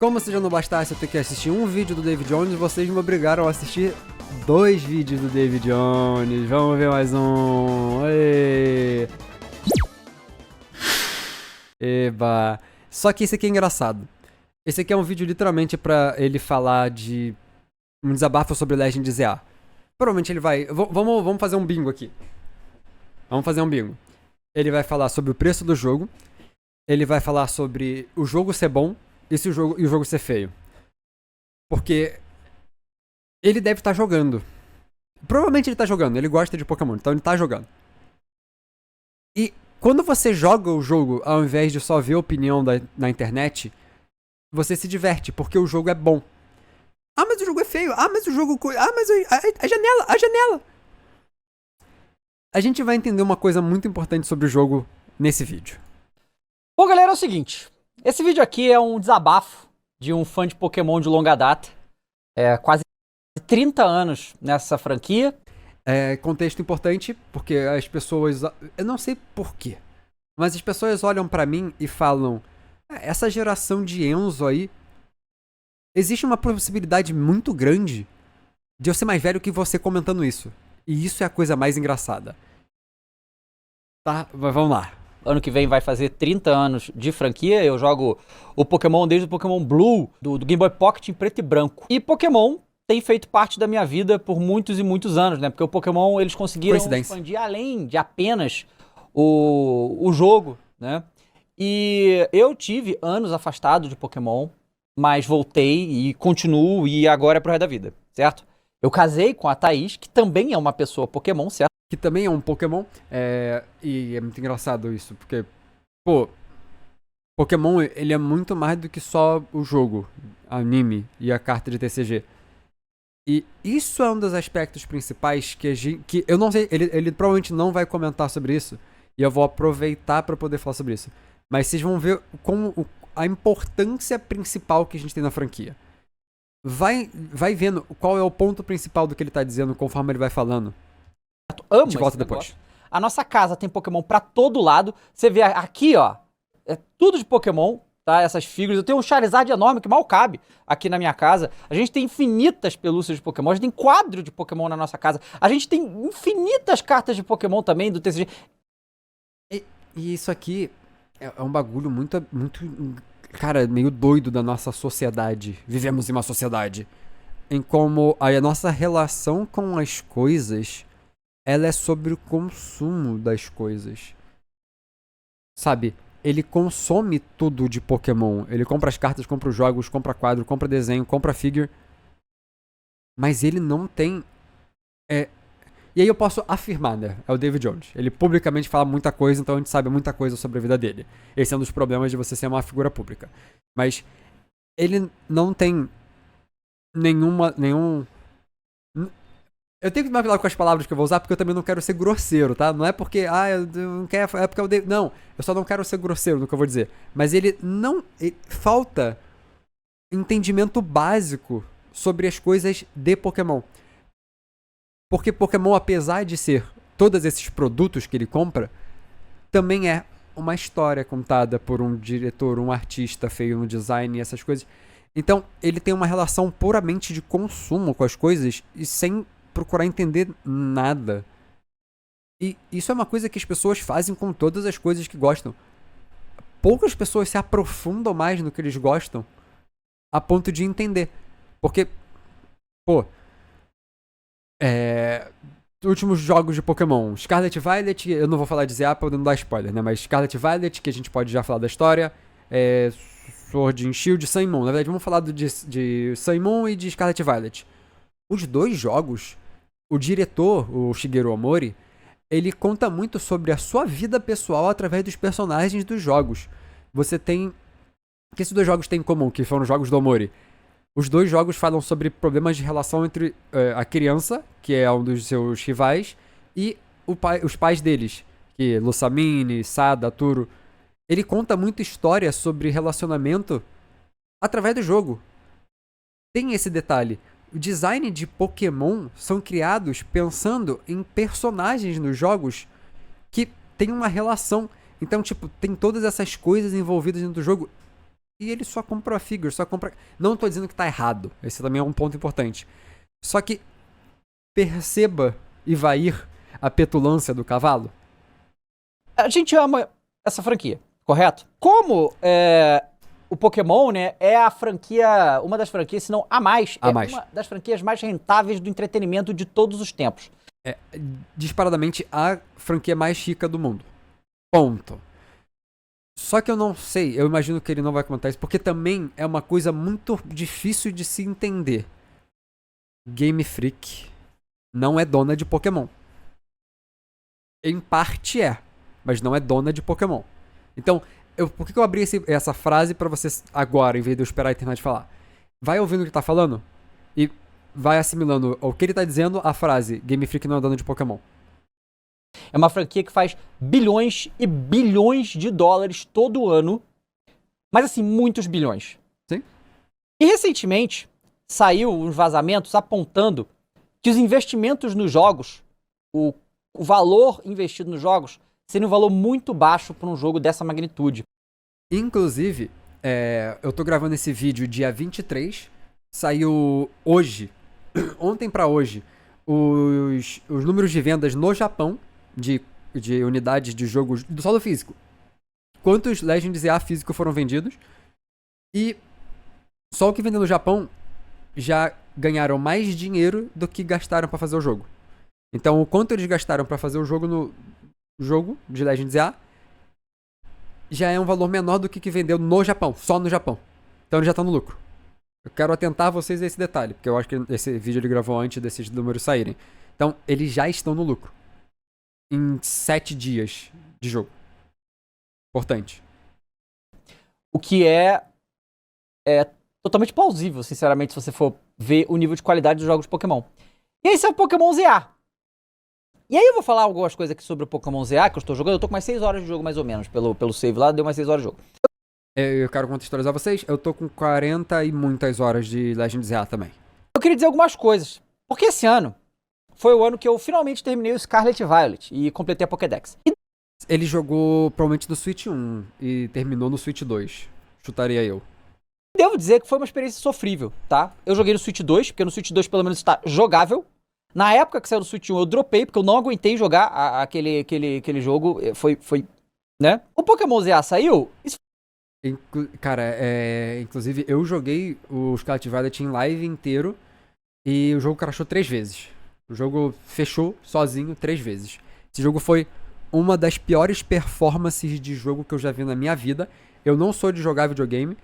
Como se já não bastasse eu ter que assistir um vídeo do David Jones, vocês me obrigaram a assistir 2 vídeos do David Jones. Vamos ver mais um. Ê. Eba. Só que esse aqui é engraçado. Esse aqui é um vídeo literalmente pra ele falar de um desabafo sobre Legend of Zelda. Provavelmente ele vai... Vamos fazer um bingo aqui. Vamos fazer um bingo. Ele vai falar sobre o preço do jogo. Ele vai falar sobre o jogo ser bom e o jogo ser feio. Porque ele deve estar jogando. Provavelmente ele tá jogando. Ele gosta de Pokémon, então ele tá jogando. E quando você joga o jogo, ao invés de só ver a opinião na internet, você se diverte, porque o jogo é bom. Ah, mas o jogo é feio. Ah, mas o jogo... Ah, mas a janela, a janela. A gente vai entender uma coisa muito importante sobre o jogo nesse vídeo. Bom, galera, é o seguinte. Esse vídeo aqui é um desabafo de um fã de Pokémon de longa data. Quase 30 anos nessa franquia. Contexto importante, porque as pessoas... Eu não sei porquê, mas as pessoas olham pra mim e falam: essa geração de Enzo aí, existe uma possibilidade muito grande de eu ser mais velho que você comentando isso. E isso é a coisa mais engraçada. Tá, mas vamos lá. Ano que vem vai fazer 30 anos de franquia. Eu jogo o Pokémon desde o Pokémon Blue, do Game Boy Pocket em preto e branco. E Pokémon tem feito parte da minha vida por muitos e muitos anos, né? Porque o Pokémon, eles conseguiram expandir além de apenas o jogo, né? E eu tive anos afastado de Pokémon, mas voltei e continuo, e agora é pro resto da vida, certo? Eu casei com a Thaís, que também é uma pessoa Pokémon, certo? Que também é um Pokémon, e é muito engraçado isso, porque, pô, Pokémon, ele é muito mais do que só o jogo, anime e a carta de TCG. E isso é um dos aspectos principais que eu não sei, ele provavelmente não vai comentar sobre isso, e eu vou aproveitar pra poder falar sobre isso. Mas vocês vão ver a importância principal que a gente tem na franquia. Vai vendo qual é o ponto principal do que ele tá dizendo conforme ele vai falando. Amo de volta depois. A nossa casa tem Pokémon pra todo lado. Você vê aqui, ó, é tudo de Pokémon, tá? Essas figuras. Eu tenho um Charizard enorme que mal cabe aqui na minha casa. A gente tem infinitas pelúcias de Pokémon. A gente tem quadro de Pokémon na nossa casa. A gente tem infinitas cartas de Pokémon também do TCG. E isso aqui é um bagulho muito, cara, meio doido da nossa sociedade. Vivemos em uma sociedade em como a nossa relação com as coisas, ela é sobre o consumo das coisas. Sabe? Ele consome tudo de Pokémon. Ele compra as cartas, compra os jogos, compra quadro, compra desenho, compra figure. Mas ele não tem... E aí eu posso afirmar, né? É o David Jones. Ele publicamente fala muita coisa, então a gente sabe muita coisa sobre a vida dele. Esse é um dos problemas de você ser uma figura pública. Mas ele não tem nenhum... Eu tenho que tomar cuidado com as palavras que eu vou usar, porque eu também não quero ser grosseiro, tá? Não é porque, eu não quero... É porque eu devo... Não, eu só não quero ser grosseiro no que eu vou dizer. Mas ele não... Falta entendimento básico sobre as coisas de Pokémon. Porque Pokémon, apesar de ser todos esses produtos que ele compra, também é uma história contada por um diretor, um artista feio no design e essas coisas. Então, ele tem uma relação puramente de consumo com as coisas e sem procurar entender nada. E isso é uma coisa que as pessoas fazem com todas as coisas que gostam. Poucas pessoas se aprofundam mais no que eles gostam a ponto de entender. Porque, pô, últimos jogos de Pokémon, Scarlet Violet, eu não vou falar de ZA pra não dar spoiler, né? Mas Scarlet Violet, que a gente pode já falar da história, Sword and Shield, Sun e Moon. Na verdade, vamos falar de Sun e Moon e de Scarlet Violet. Os 2 jogos, o diretor, o Shigeru Omori, ele conta muito sobre a sua vida pessoal através dos personagens dos jogos. Você tem... O que esses 2 jogos têm em comum, que foram os jogos do Omori? Os 2 jogos falam sobre problemas de relação entre a criança, que é um dos seus rivais, e os pais deles, que Lusamine, Sada, Turo. Ele conta muita história sobre relacionamento através do jogo. Tem esse detalhe. O design de Pokémon são criados pensando em personagens nos jogos que tem uma relação. Então, tipo, tem todas essas coisas envolvidas dentro do jogo. e ele só compra figure, só compra... Não tô dizendo que tá errado, esse também é um ponto importante. Só que perceba, Ivair, a petulância do cavalo. A gente ama essa franquia, correto? Como o Pokémon, né, é a franquia, uma das franquias, se não a mais, uma das franquias mais rentáveis do entretenimento de todos os tempos. É disparadamente a franquia mais rica do mundo. Ponto. Só que eu não sei, eu imagino que ele não vai comentar isso, porque também é uma coisa muito difícil de se entender. Game Freak não é dona de Pokémon. Em parte é, mas não é dona de Pokémon. Então, por que eu abri essa frase pra vocês agora, em vez de eu esperar a internet falar? Vai ouvindo o que tá falando e vai assimilando o que ele tá dizendo a frase Game Freak não é dona de Pokémon. É uma franquia que faz bilhões e bilhões de dólares todo ano. Mas assim, muitos bilhões. Sim. E recentemente saiu uns vazamentos apontando que os investimentos nos jogos, o valor investido nos jogos, seria um valor muito baixo para um jogo dessa magnitude. Inclusive, eu tô gravando esse vídeo dia 23, saiu hoje, ontem pra hoje, os números de vendas no Japão de unidades de jogos do solo físico. Quantos Legends EA físico foram vendidos? E só o que vendeu no Japão já ganharam mais dinheiro do que gastaram pra fazer o jogo. Então, o quanto eles gastaram pra fazer o jogo no jogo de Legends EA já é um valor menor do que vendeu no Japão, só no Japão. Então ele já tá no lucro. Eu quero atentar vocês a esse detalhe, porque eu acho que esse vídeo ele gravou antes desses números saírem. Então, eles já estão no lucro. Em 7 dias de jogo. Importante. O que é totalmente plausível, sinceramente, se você for ver o nível de qualidade dos jogos de Pokémon. E esse é o Pokémon ZA. E aí eu vou falar algumas coisas aqui sobre o Pokémon ZA que eu estou jogando. Eu tô com mais 6 horas de jogo, mais ou menos, pelo save lá, deu mais 6 horas de jogo. Eu quero contextualizar vocês, eu tô com 40 e muitas horas de Legends ZA também. Eu queria dizer algumas coisas, porque esse ano foi o ano que eu finalmente terminei o Scarlet Violet e completei a Pokédex. Ele jogou provavelmente no Switch 1 e terminou no Switch 2. Chutaria eu. Devo dizer que foi uma experiência sofrível, tá? Eu joguei no Switch 2, porque no Switch 2 pelo menos está jogável. Na época que saiu no Switch 1 eu dropei, porque eu não aguentei jogar aquele jogo. Foi, né? O Pokémon ZA saiu... Cara, inclusive eu joguei o Scarlet Violet em live inteiro e o jogo crashou 3 vezes. O jogo fechou sozinho 3 vezes. Esse jogo foi uma das piores performances de jogo que eu já vi na minha vida. Eu não sou de jogar videogame.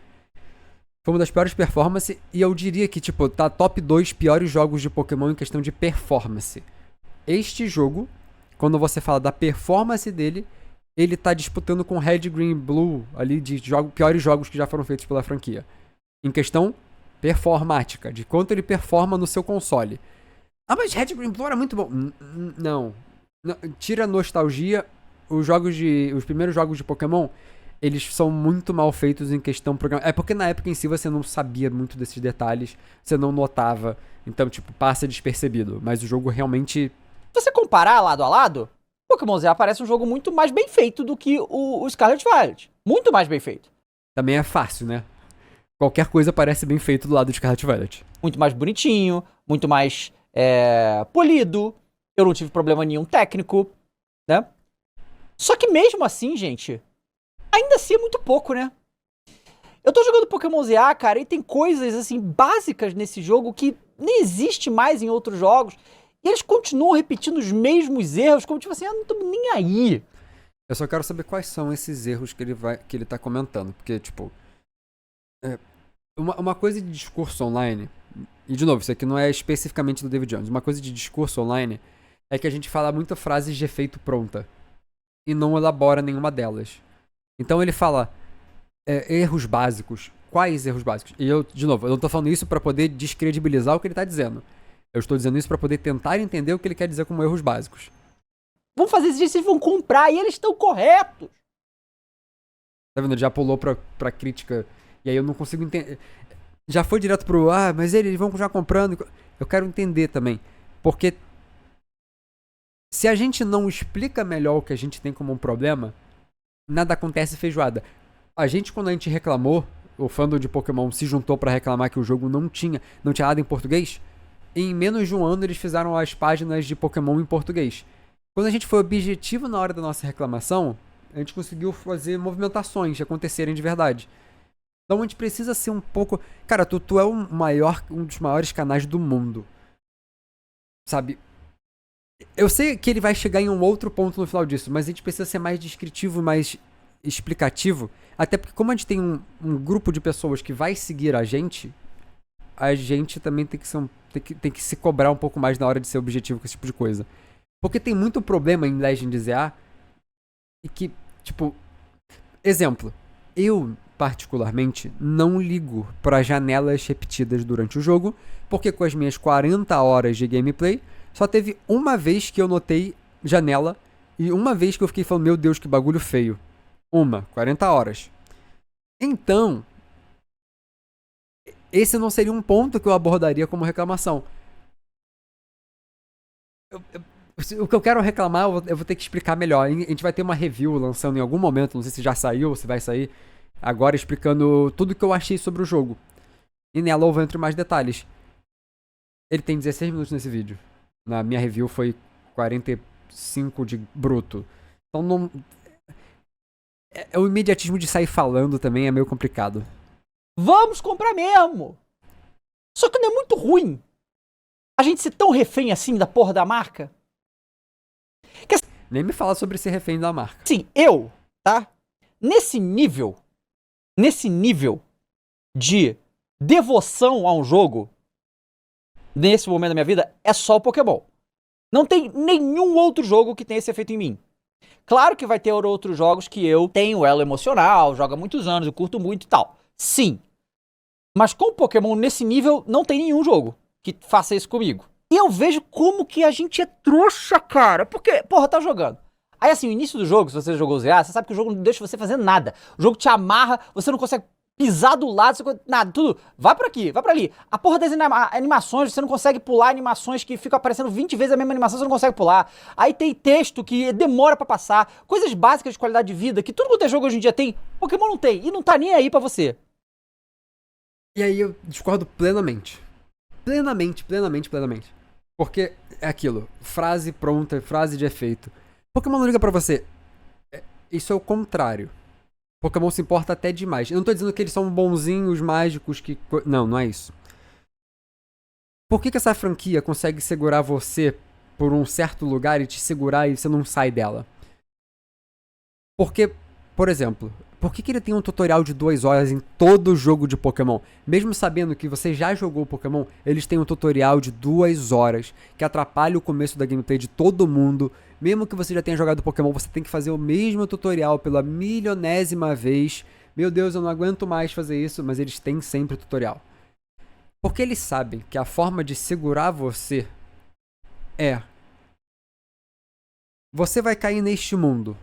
Foi uma das piores performances e eu diria que, tipo, tá top 2 piores jogos de Pokémon em questão de performance. Este jogo, quando você fala da performance dele, ele tá disputando com Red, Green, Blue, ali de piores jogos que já foram feitos pela franquia. Em questão performática, de quanto ele performa no seu console. Ah, mas Red, Green, Blue era muito bom. Não. Tira a nostalgia, os primeiros jogos de Pokémon, eles são muito mal feitos em questão programática. É porque na época em si você não sabia muito desses detalhes, você não notava, então, tipo, passa despercebido. Mas o jogo realmente... Se você comparar lado a lado, Pokémon ZA parece um jogo muito mais bem feito do que o Scarlet Violet. Muito mais bem feito. Também é fácil, né? Qualquer coisa parece bem feito do lado de Scarlet Violet. Muito mais bonitinho, muito mais polido. Eu não tive problema nenhum técnico, né? Só que mesmo assim, gente, ainda assim é muito pouco, né? Eu tô jogando Pokémon ZA, cara, e tem coisas, assim, básicas nesse jogo que nem existe mais em outros jogos. E eles continuam repetindo os mesmos erros, como tipo assim, eu não tô nem aí. Eu só quero saber quais são esses erros que ele tá comentando. Porque, tipo, uma coisa de discurso online, e de novo, isso aqui não é especificamente do David Jones, uma coisa de discurso online é que a gente fala muitas frases de efeito pronta e não elabora nenhuma delas. Então ele fala erros básicos. Quais erros básicos? E eu, de novo, eu não tô falando isso pra poder descredibilizar o que ele tá dizendo. Eu estou dizendo isso pra poder tentar entender o que ele quer dizer como erros básicos. Vão fazer isso, vocês vão comprar e eles estão corretos. Tá vendo? Ele já pulou pra crítica. E aí eu não consigo entender. Já foi direto pro, mas eles vão continuar comprando. Eu quero entender também. Porque se a gente não explica melhor o que a gente tem como um problema, nada acontece feijoada. A gente, quando a gente reclamou o fandom de Pokémon se juntou pra reclamar que o jogo não tinha nada em português, em menos de um ano eles fizeram as páginas de Pokémon em português. Quando a gente foi objetivo na hora da nossa reclamação, a gente conseguiu fazer movimentações acontecerem de verdade. Então a gente precisa ser um pouco... Cara, tu é um dos maiores canais do mundo. Sabe? Eu sei que ele vai chegar em um outro ponto no final disso, mas a gente precisa ser mais descritivo, mais explicativo. Até porque como a gente tem um grupo de pessoas que vai seguir a gente também tem que se cobrar um pouco mais na hora de ser objetivo com esse tipo de coisa. Porque tem muito problema em Legend ZA e que, tipo... Exemplo. Eu, particularmente, não ligo para janelas repetidas durante o jogo, porque com as minhas 40 horas de gameplay, só teve uma vez que eu notei janela e uma vez que eu fiquei falando, meu Deus, que bagulho feio. 40 horas. Então, esse não seria um ponto que eu abordaria como reclamação. O que eu quero reclamar, eu vou ter que explicar melhor. A gente vai ter uma review lançando em algum momento, não sei se já saiu ou se vai sair, agora explicando tudo que eu achei sobre o jogo. E nela eu vou entrar em mais detalhes. Ele tem 16 minutos nesse vídeo. Na minha review foi 45 de bruto. Então não... O imediatismo de sair falando também é meio complicado. Vamos comprar mesmo! Só que não é muito ruim a gente ser tão refém assim da porra da marca? Nem me fala sobre ser refém da marca. Sim, tá? Nesse nível de devoção a um jogo, nesse momento da minha vida, é só o Pokémon. Não tem nenhum outro jogo que tenha esse efeito em mim. Claro que vai ter outros jogos que eu tenho elo emocional, jogo há muitos anos, eu curto muito e tal. Sim. Mas com Pokémon nesse nível, não tem nenhum jogo que faça isso comigo. E eu vejo como que a gente é trouxa, cara. Porque, porra, tá jogando. Aí assim, o início do jogo, se você jogou o ZA, você sabe que o jogo não deixa você fazer nada. O jogo te amarra, você não consegue pisar do lado, nada, tudo. Vai pra aqui, vai pra ali. A porra das animações, você não consegue pular animações que ficam aparecendo 20 vezes a mesma animação, você não consegue pular. Aí tem texto que demora pra passar. Coisas básicas de qualidade de vida, que tudo quanto é jogo hoje em dia tem, Pokémon não tem. E não tá nem aí pra você. E aí eu discordo plenamente. Plenamente. Porque é aquilo. Frase pronta, frase de efeito. Pokémon não liga pra você. Isso é o contrário. Pokémon se importa até demais. Eu não tô dizendo que eles são bonzinhos, mágicos, que... Não é isso. Por que essa franquia consegue segurar você por um certo lugar e te segurar e você não sai dela? Porque, por exemplo, por que ele tem um tutorial de 2 horas em todo jogo de Pokémon? Mesmo sabendo que você já jogou Pokémon, eles têm um tutorial de 2 horas que atrapalha o começo da gameplay de todo mundo. Mesmo que você já tenha jogado Pokémon, você tem que fazer o mesmo tutorial pela milionésima vez. Meu Deus, eu não aguento mais fazer isso, mas eles têm sempre o tutorial. Porque eles sabem que a forma de segurar você é... Você vai cair neste mundo.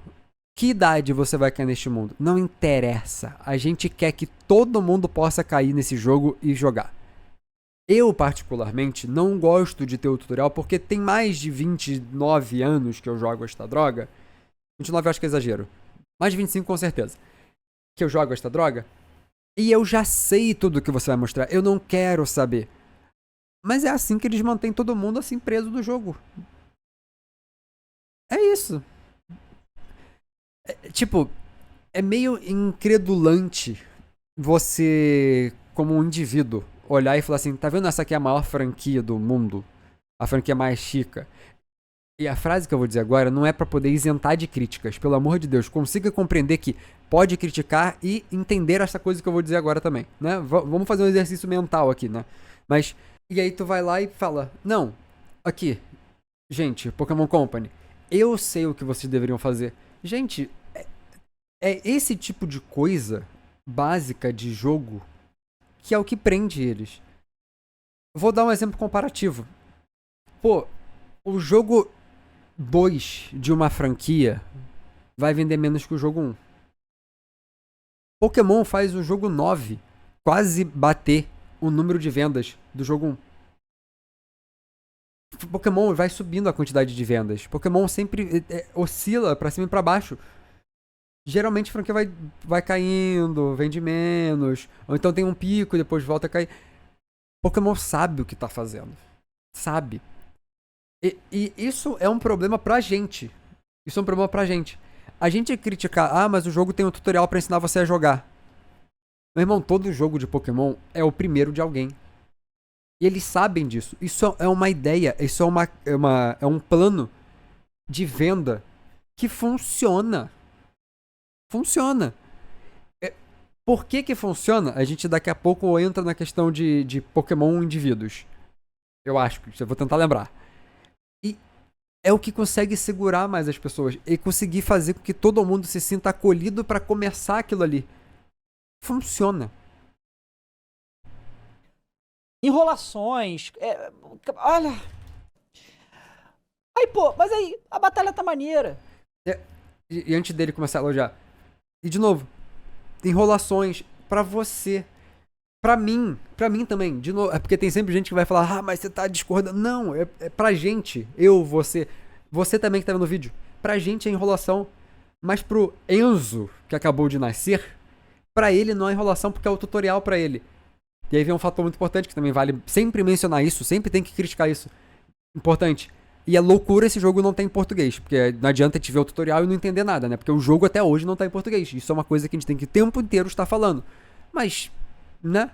Que idade você vai cair neste mundo? Não interessa. A gente quer que todo mundo possa cair nesse jogo e jogar. Eu, particularmente, não gosto de ter o tutorial porque tem mais de 29 anos que eu jogo esta droga. 29 eu acho que é exagero. Mais de 25 com certeza. Que eu jogo esta droga. E eu já sei tudo que você vai mostrar. Eu não quero saber. Mas é assim que eles mantêm todo mundo assim preso do jogo. É isso. Tipo, é meio incredulante você, como um indivíduo, olhar e falar assim, tá vendo essa aqui é a maior franquia do mundo? A franquia mais chica. E a frase que eu vou dizer agora não é pra poder isentar de críticas. Pelo amor de Deus, consiga compreender que pode criticar e entender essa coisa que eu vou dizer agora também, né? Vamos fazer um exercício mental aqui, né? Mas, e aí tu vai lá e fala, não, aqui, gente, Pokémon Company, eu sei o que vocês deveriam fazer. Gente, é esse tipo de coisa básica de jogo que é o que prende eles. Vou dar um exemplo comparativo. Pô, o jogo 2 de uma franquia vai vender menos que o jogo 1. Pokémon faz o jogo 9 quase bater o número de vendas do jogo 1. Pokémon vai subindo a quantidade de vendas. Pokémon sempre oscila pra cima e pra baixo. geralmente a franquia vai caindo, vende menos, ou então tem um pico e depois volta a cair. Pokémon sabe o que tá fazendo. Sabe. E isso é um problema pra gente. Isso é um problema pra gente. A gente critica, mas o jogo tem um tutorial pra ensinar você a jogar. Meu irmão, todo jogo de Pokémon é o primeiro de alguém. E eles sabem disso. Isso é uma ideia, isso é um plano de venda que funciona. Funciona. Por que funciona? A gente daqui a pouco entra na questão de Pokémon indivíduos. Eu acho que eu vou tentar lembrar. E é o que consegue segurar mais as pessoas e conseguir fazer com que todo mundo se sinta acolhido pra começar aquilo ali. Funciona. Enrolações. Olha. Aí, pô, mas aí, a batalha tá maneira. E antes dele começar a elogiar. E de novo, enrolações pra você. Pra mim também. De novo, é porque tem sempre gente que vai falar, mas você tá discordando. Não, é pra gente. Eu, você. Você também que tá vendo o vídeo. Pra gente é enrolação. Mas pro Enzo, que acabou de nascer, pra ele não é enrolação porque é o tutorial pra ele. E aí vem um fator muito importante que também vale sempre mencionar isso, sempre tem que criticar isso. Importante. E é loucura esse jogo não ter em português, porque não adianta a gente ver o tutorial e não entender nada, né? Porque o jogo até hoje não tá em português. Isso é uma coisa que a gente tem que o tempo inteiro estar falando. Mas, né?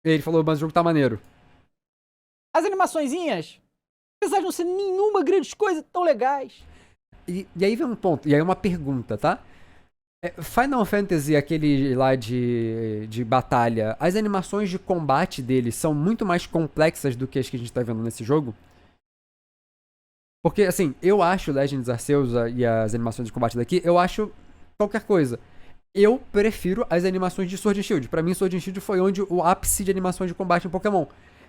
Ele falou, mas o jogo tá maneiro. As animaçõezinhas, apesar de não ser nenhuma grande coisa, tão legais. E aí vem um ponto, e aí uma pergunta, tá? Final Fantasy, aquele lá de batalha, as animações de combate dele são muito mais complexas do que as que a gente tá vendo nesse jogo? Porque, assim, eu acho Legends Arceus e as animações de combate daqui, eu acho qualquer coisa. Eu prefiro as animações de Sword and Shield. Pra mim, Sword and Shield foi onde o ápice de animações de combate em Pokémon.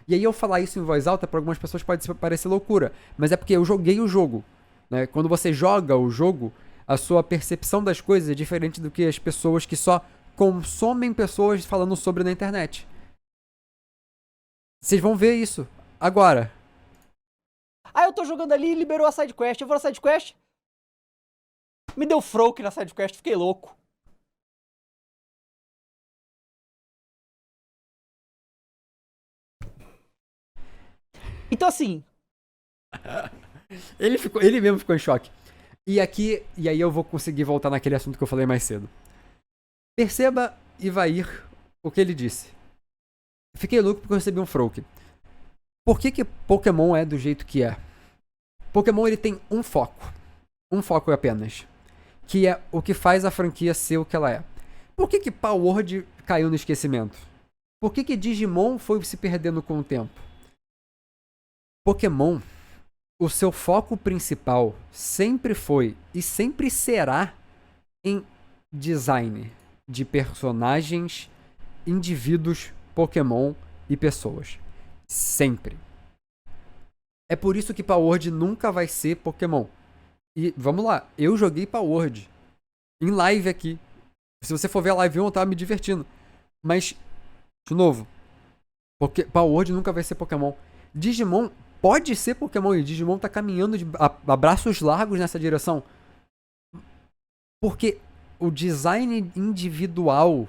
E aí eu falar isso em voz alta, pra algumas pessoas pode parecer loucura. Mas é porque eu joguei o jogo. Né? Quando você joga o jogo, a sua percepção das coisas é diferente do que as pessoas que só consomem pessoas falando sobre na internet. Vocês vão ver isso agora. Eu tô jogando ali e liberou a sidequest. Eu vou na sidequest. Me deu froke na sidequest, fiquei louco. Então assim. Ele mesmo ficou em choque. E aí eu vou conseguir voltar naquele assunto que eu falei mais cedo. Perceba, Ivair, o que ele disse. Fiquei louco porque eu recebi um Froak. Por que Pokémon é do jeito que é? Pokémon ele tem um foco. Um foco apenas. Que é o que faz a franquia ser o que ela é. Por que Palworld caiu no esquecimento? Por que Digimon foi se perdendo com o tempo? Pokémon, o seu foco principal sempre foi e sempre será em design de personagens, indivíduos, Pokémon e pessoas. Sempre. É por isso que Palworld nunca vai ser Pokémon. E vamos lá, eu joguei Palworld em live aqui. Se você for ver a live 1, eu tava me divertindo. Mas, de novo, Palworld nunca vai ser Pokémon. Digimon pode ser Pokémon e Digimon tá caminhando a braços largos nessa direção. Porque o design individual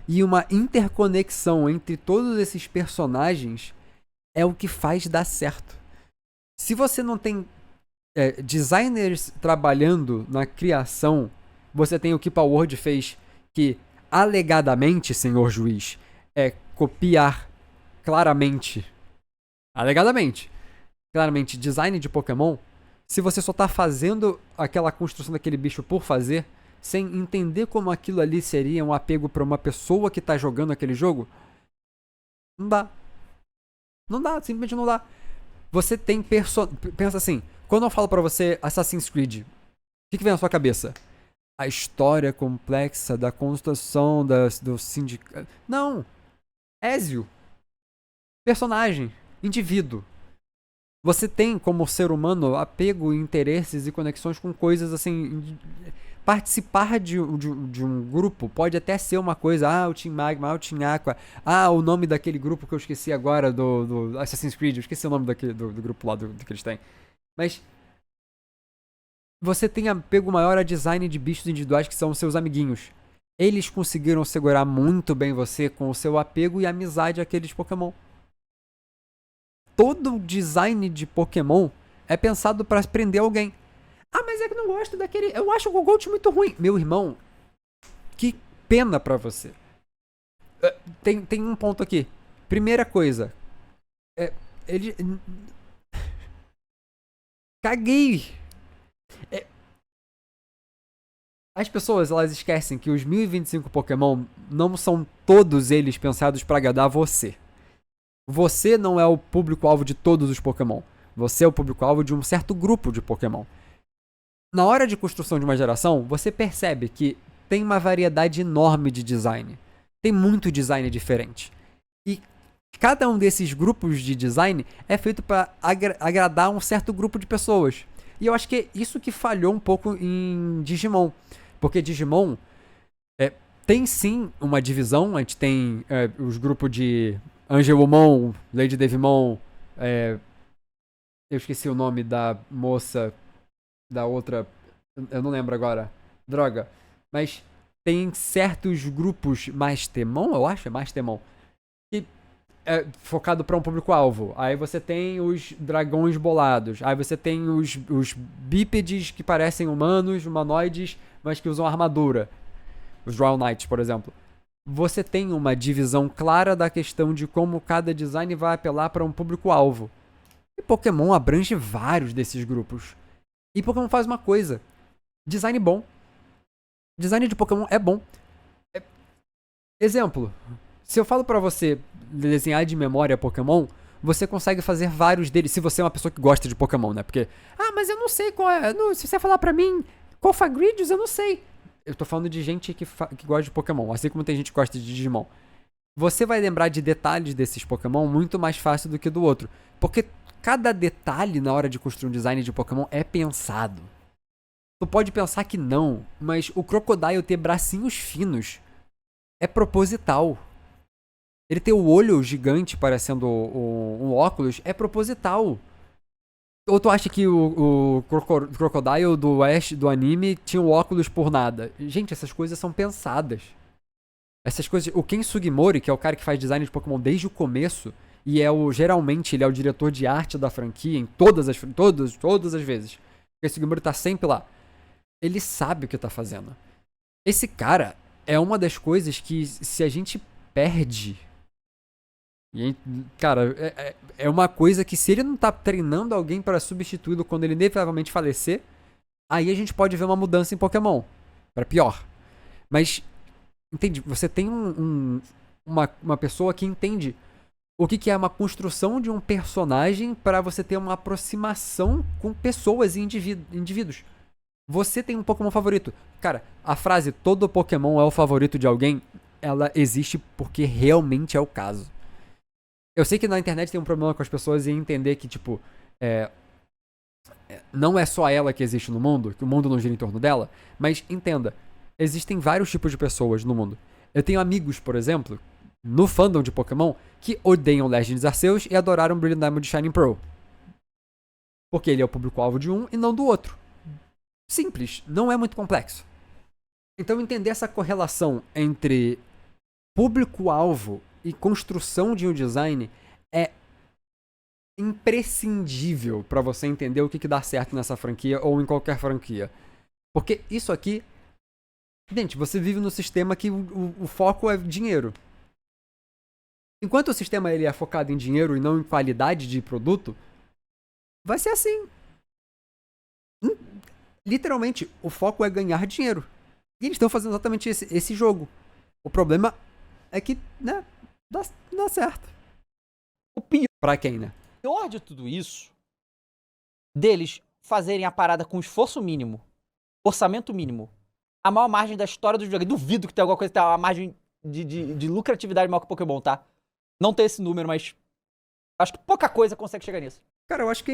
e uma interconexão entre todos esses personagens é o que faz dar certo. Se você não tem designers trabalhando na criação, você tem o que Palworld fez, que alegadamente, senhor juiz, é copiar claramente design de Pokémon. Se você só tá fazendo aquela construção daquele bicho por fazer, sem entender como aquilo ali seria um apego pra uma pessoa que tá jogando aquele jogo, não dá. Não dá, simplesmente não dá. Você tem pensa assim, quando eu falo pra você Assassin's Creed, o que vem na sua cabeça? A história complexa da construção do sindicato. Não! Ezio. Personagem. Indivíduo. Você tem, como ser humano, apego, interesses e conexões com coisas assim. Participar de um grupo pode até ser uma coisa. O Team Magma, o Team Aqua. O nome daquele grupo que eu esqueci agora do Assassin's Creed. Eu esqueci o nome do grupo lá que eles têm. Mas você tem apego maior a design de bichos individuais que são seus amiguinhos. Eles conseguiram segurar muito bem você com o seu apego e amizade àqueles Pokémon. Todo design de Pokémon é pensado pra prender alguém. Ah, mas é que não gosto daquele... Eu acho o Gogolt muito ruim. Meu irmão, que pena pra você. Tem um ponto aqui. Primeira coisa. Ele... Caguei. As pessoas, elas esquecem que os 1025 Pokémon não são todos eles pensados pra agradar você. Você não é o público-alvo de todos os Pokémon. Você é o público-alvo de um certo grupo de Pokémon. Na hora de construção de uma geração, você percebe que tem uma variedade enorme de design. Tem muito design diferente. E cada um desses grupos de design é feito para agradar um certo grupo de pessoas. E eu acho que é isso que falhou um pouco em Digimon. Porque Digimon tem sim uma divisão. A gente tem os grupos de Angelomon, Lady Devimon. Eu esqueci o nome da moça da outra. Eu não lembro agora. Droga. Mas tem certos grupos Mastemon, eu acho, é Mastemon, que é focado para um público-alvo. Aí você tem os dragões bolados. Aí você tem os bípedes que parecem humanos, humanoides, mas que usam armadura. Os Royal Knights, por exemplo. Você tem uma divisão clara da questão de como cada design vai apelar para um público-alvo. E Pokémon abrange vários desses grupos. E Pokémon faz uma coisa. Design bom. Design de Pokémon é bom. Exemplo. Se eu falo pra você desenhar de memória Pokémon, você consegue fazer vários deles. Se você é uma pessoa que gosta de Pokémon, né? Porque, mas eu não sei qual é. Se você falar pra mim qual Fagridius, eu não sei. Eu tô falando de gente que gosta de Pokémon. Assim como tem gente que gosta de Digimon. Você vai lembrar de detalhes desses Pokémon muito mais fácil do que do outro. Porque cada detalhe na hora de construir um design de Pokémon é pensado. Tu pode pensar que não, mas o Crocodile ter bracinhos finos é proposital. Ele ter o olho gigante parecendo um óculos é proposital. Ou tu acha que o Crocodile do Ash do anime tinha o óculos por nada? Gente, essas coisas são pensadas. Essas coisas... O Ken Sugimori, que é o cara que faz design de Pokémon desde o começo, e geralmente ele é o diretor de arte da franquia em todas as vezes. O Ken Sugimori tá sempre lá. Ele sabe o que tá fazendo. Esse cara é uma das coisas que, se a gente perde... Cara, é uma coisa que, se ele não tá treinando alguém para substituí-lo quando ele inevitavelmente falecer, aí a gente pode ver uma mudança em Pokémon. Pra pior. Mas, entende? Você tem uma pessoa que entende o que é uma construção de um personagem para você ter uma aproximação com pessoas e indivíduos. Você tem um Pokémon favorito. Cara, a frase todo Pokémon é o favorito de alguém, ela existe porque realmente é o caso. Eu sei que na internet tem um problema com as pessoas em entender que, tipo, não é só ela que existe no mundo, que o mundo não gira em torno dela, mas entenda, existem vários tipos de pessoas no mundo. Eu tenho amigos, por exemplo, no fandom de Pokémon, que odeiam Legends Arceus e adoraram Brilliant Diamond e Shining Pearl. Porque ele é o público-alvo de um e não do outro. Simples, não é muito complexo. Então entender essa correlação entre público-alvo e construção de um design é imprescindível para você entender o que dá certo nessa franquia ou em qualquer franquia. Porque isso aqui... Gente, você vive num sistema que o foco é dinheiro. Enquanto o sistema ele é focado em dinheiro e não em qualidade de produto, vai ser assim. Literalmente, o foco é ganhar dinheiro. E eles estão fazendo exatamente esse jogo. O problema é que, né, dá certo. O pior pra quem, né? de tudo isso, deles fazerem a parada com esforço mínimo, orçamento mínimo, a maior margem da história do jogo. Duvido que tenha alguma coisa que tenha uma margem de lucratividade maior que o Pokémon, tá? Não tem esse número, mas acho que pouca coisa consegue chegar nisso. Cara, eu acho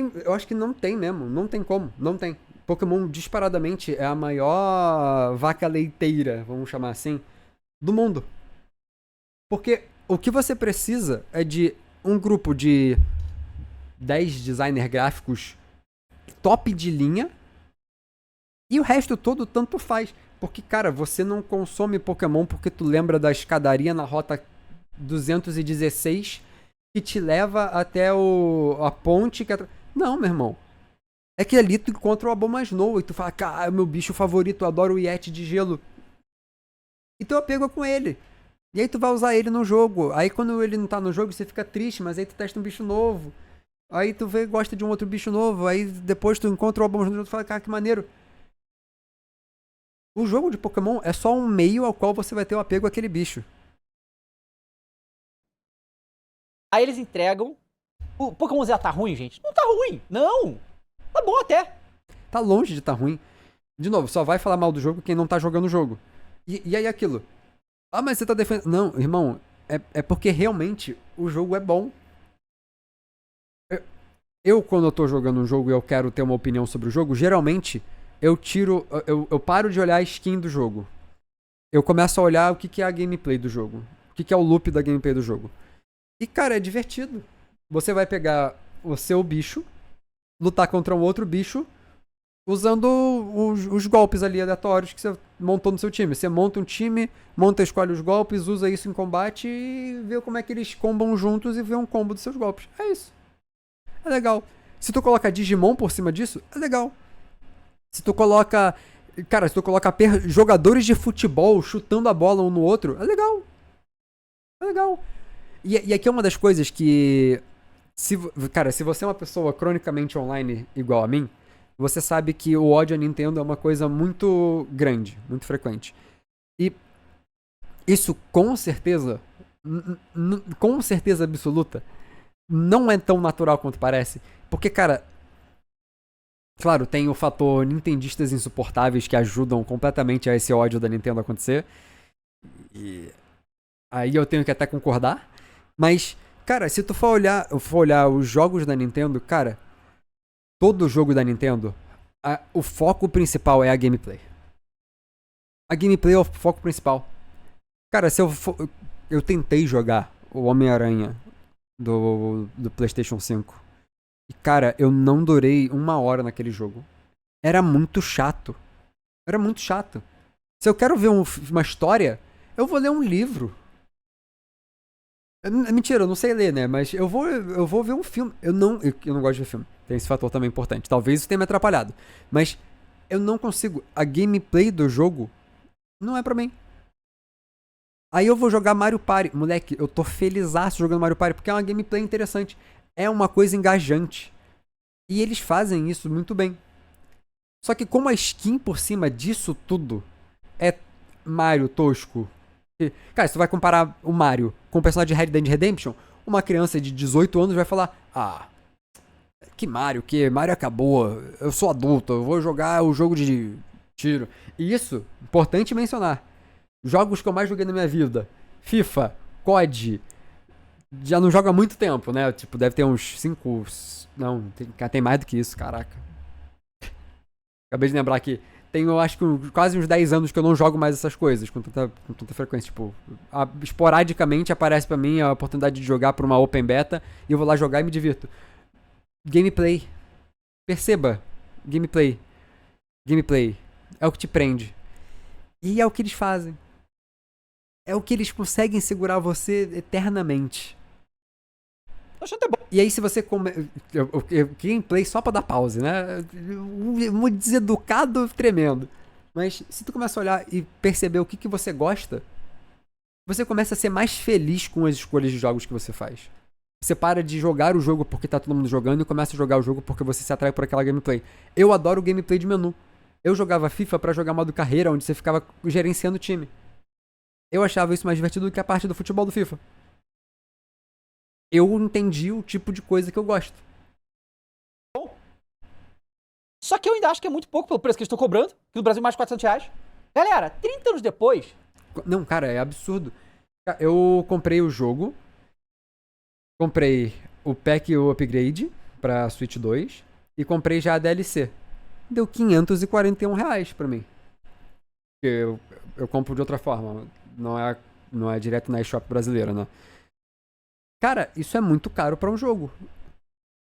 que não tem mesmo. Não tem como. Não tem. Pokémon disparadamente é a maior vaca leiteira, vamos chamar assim, do mundo. Porque o que você precisa é de um grupo de 10 designers gráficos top de linha E o resto todo tanto faz. Porque, cara, você não consome Pokémon porque tu lembra da escadaria na rota 216 que te leva até a ponte que... Não, meu irmão. É que ali tu encontra o Abomasnow e tu fala, cara, é o meu bicho favorito, eu adoro o Yeti de gelo. E teu apego é com ele. E aí tu vai usar ele no jogo. Aí quando ele não tá no jogo, você fica triste, mas aí tu testa um bicho novo. Aí tu gosta de um outro bicho novo. Aí depois tu encontra o Abomasnow e tu fala, cara, que maneiro. O jogo de Pokémon é só um meio ao qual você vai ter o apego àquele bicho. Aí eles entregam. O Pokémon Z tá ruim, gente? Não tá ruim. Não. Tá bom até. Tá longe de estar ruim. De novo, só vai falar mal do jogo quem não tá jogando o jogo. E aí aquilo. Ah, mas você tá defendendo... Não, irmão. É porque realmente o jogo é bom. Eu, quando eu tô jogando um jogo e eu quero ter uma opinião sobre o jogo, geralmente eu tiro... Eu paro de olhar a skin do jogo. Eu começo a olhar o que é a gameplay do jogo. O que é o loop da gameplay do jogo. E, cara, é divertido. Você vai pegar o seu bicho, lutar contra um outro bicho, usando os golpes ali aleatórios que você montou no seu time. Você monta um time, escolhe os golpes, usa isso em combate e vê como é que eles combam juntos e vê um combo dos seus golpes. É isso. É legal. Se tu coloca Digimon por cima disso, é legal. Se tu coloca... Cara, se tu coloca jogadores de futebol chutando a bola um no outro, é legal. É legal. E aqui é uma das coisas que... Cara, se você é uma pessoa cronicamente online igual a mim, você sabe que o ódio a Nintendo é uma coisa muito grande, muito frequente. E isso com certeza absoluta, não é tão natural quanto parece. Porque, cara, claro, tem o fator nintendistas insuportáveis que ajudam completamente a esse ódio da Nintendo acontecer. E aí eu tenho que até concordar. Mas, cara, se tu for olhar os jogos da Nintendo, cara, todo jogo da Nintendo, o foco principal é a gameplay. A gameplay é o foco principal. Cara, eu tentei jogar o Homem-Aranha do PlayStation 5. E, cara, eu não durei 1 hora naquele jogo. Era muito chato. Era muito chato. Se eu quero ver uma história, eu vou ler um livro. Mentira, eu não sei ler, né? Mas eu vou ver um filme. Eu não gosto de ver filme. Tem esse fator também importante. Talvez isso tenha me atrapalhado. Mas eu não consigo. A gameplay do jogo não é pra mim. Aí eu vou jogar Mario Party. Moleque, eu tô felizaço jogando Mario Party porque é uma gameplay interessante. É uma coisa engajante. E eles fazem isso muito bem. Só que como a skin por cima disso tudo é Mario tosco. Cara, se tu vai comparar o Mario com o personagem de Red Dead Redemption, uma criança de 18 anos vai falar: ah, que Mario, Mario acabou, eu sou adulto, eu vou jogar o jogo de tiro. E isso, importante mencionar. Jogos que eu mais joguei na minha vida: FIFA, COD. Já não joga há muito tempo, né? Tipo, deve ter uns 5. Não, tem mais do que isso, caraca. Acabei de lembrar que tem, eu acho que quase uns 10 anos que eu não jogo mais essas coisas com tanta frequência. Tipo, esporadicamente aparece pra mim a oportunidade de jogar por uma open beta e eu vou lá jogar e me divirto. Gameplay. Perceba. Gameplay. Gameplay. É o que te prende. E é o que eles fazem. É o que eles conseguem segurar você eternamente. Acho até bom. E aí se você gameplay só pra dar pause, né? Um deseducado tremendo. Mas se tu começa a olhar e perceber o que você gosta, você começa a ser mais feliz com as escolhas de jogos que você faz. Você para de jogar o jogo porque tá todo mundo jogando e começa a jogar o jogo porque você se atrai por aquela gameplay. Eu adoro o gameplay de menu. Eu jogava FIFA pra jogar modo carreira, onde você ficava gerenciando o time. Eu achava isso mais divertido do que a parte do futebol do FIFA. Eu entendi o tipo de coisa que eu gosto. Bom. Só que eu ainda acho que é muito pouco pelo preço que eles estão cobrando. Que no Brasil mais de R$400. Galera, 30 anos depois... Não, cara, é absurdo. Eu comprei o jogo. Comprei o pack e o upgrade pra Switch 2. E comprei já a DLC. Deu R$541 pra mim. Porque eu compro de outra forma. Não é direto na eShop brasileira, né? Cara, isso é muito caro pra um jogo.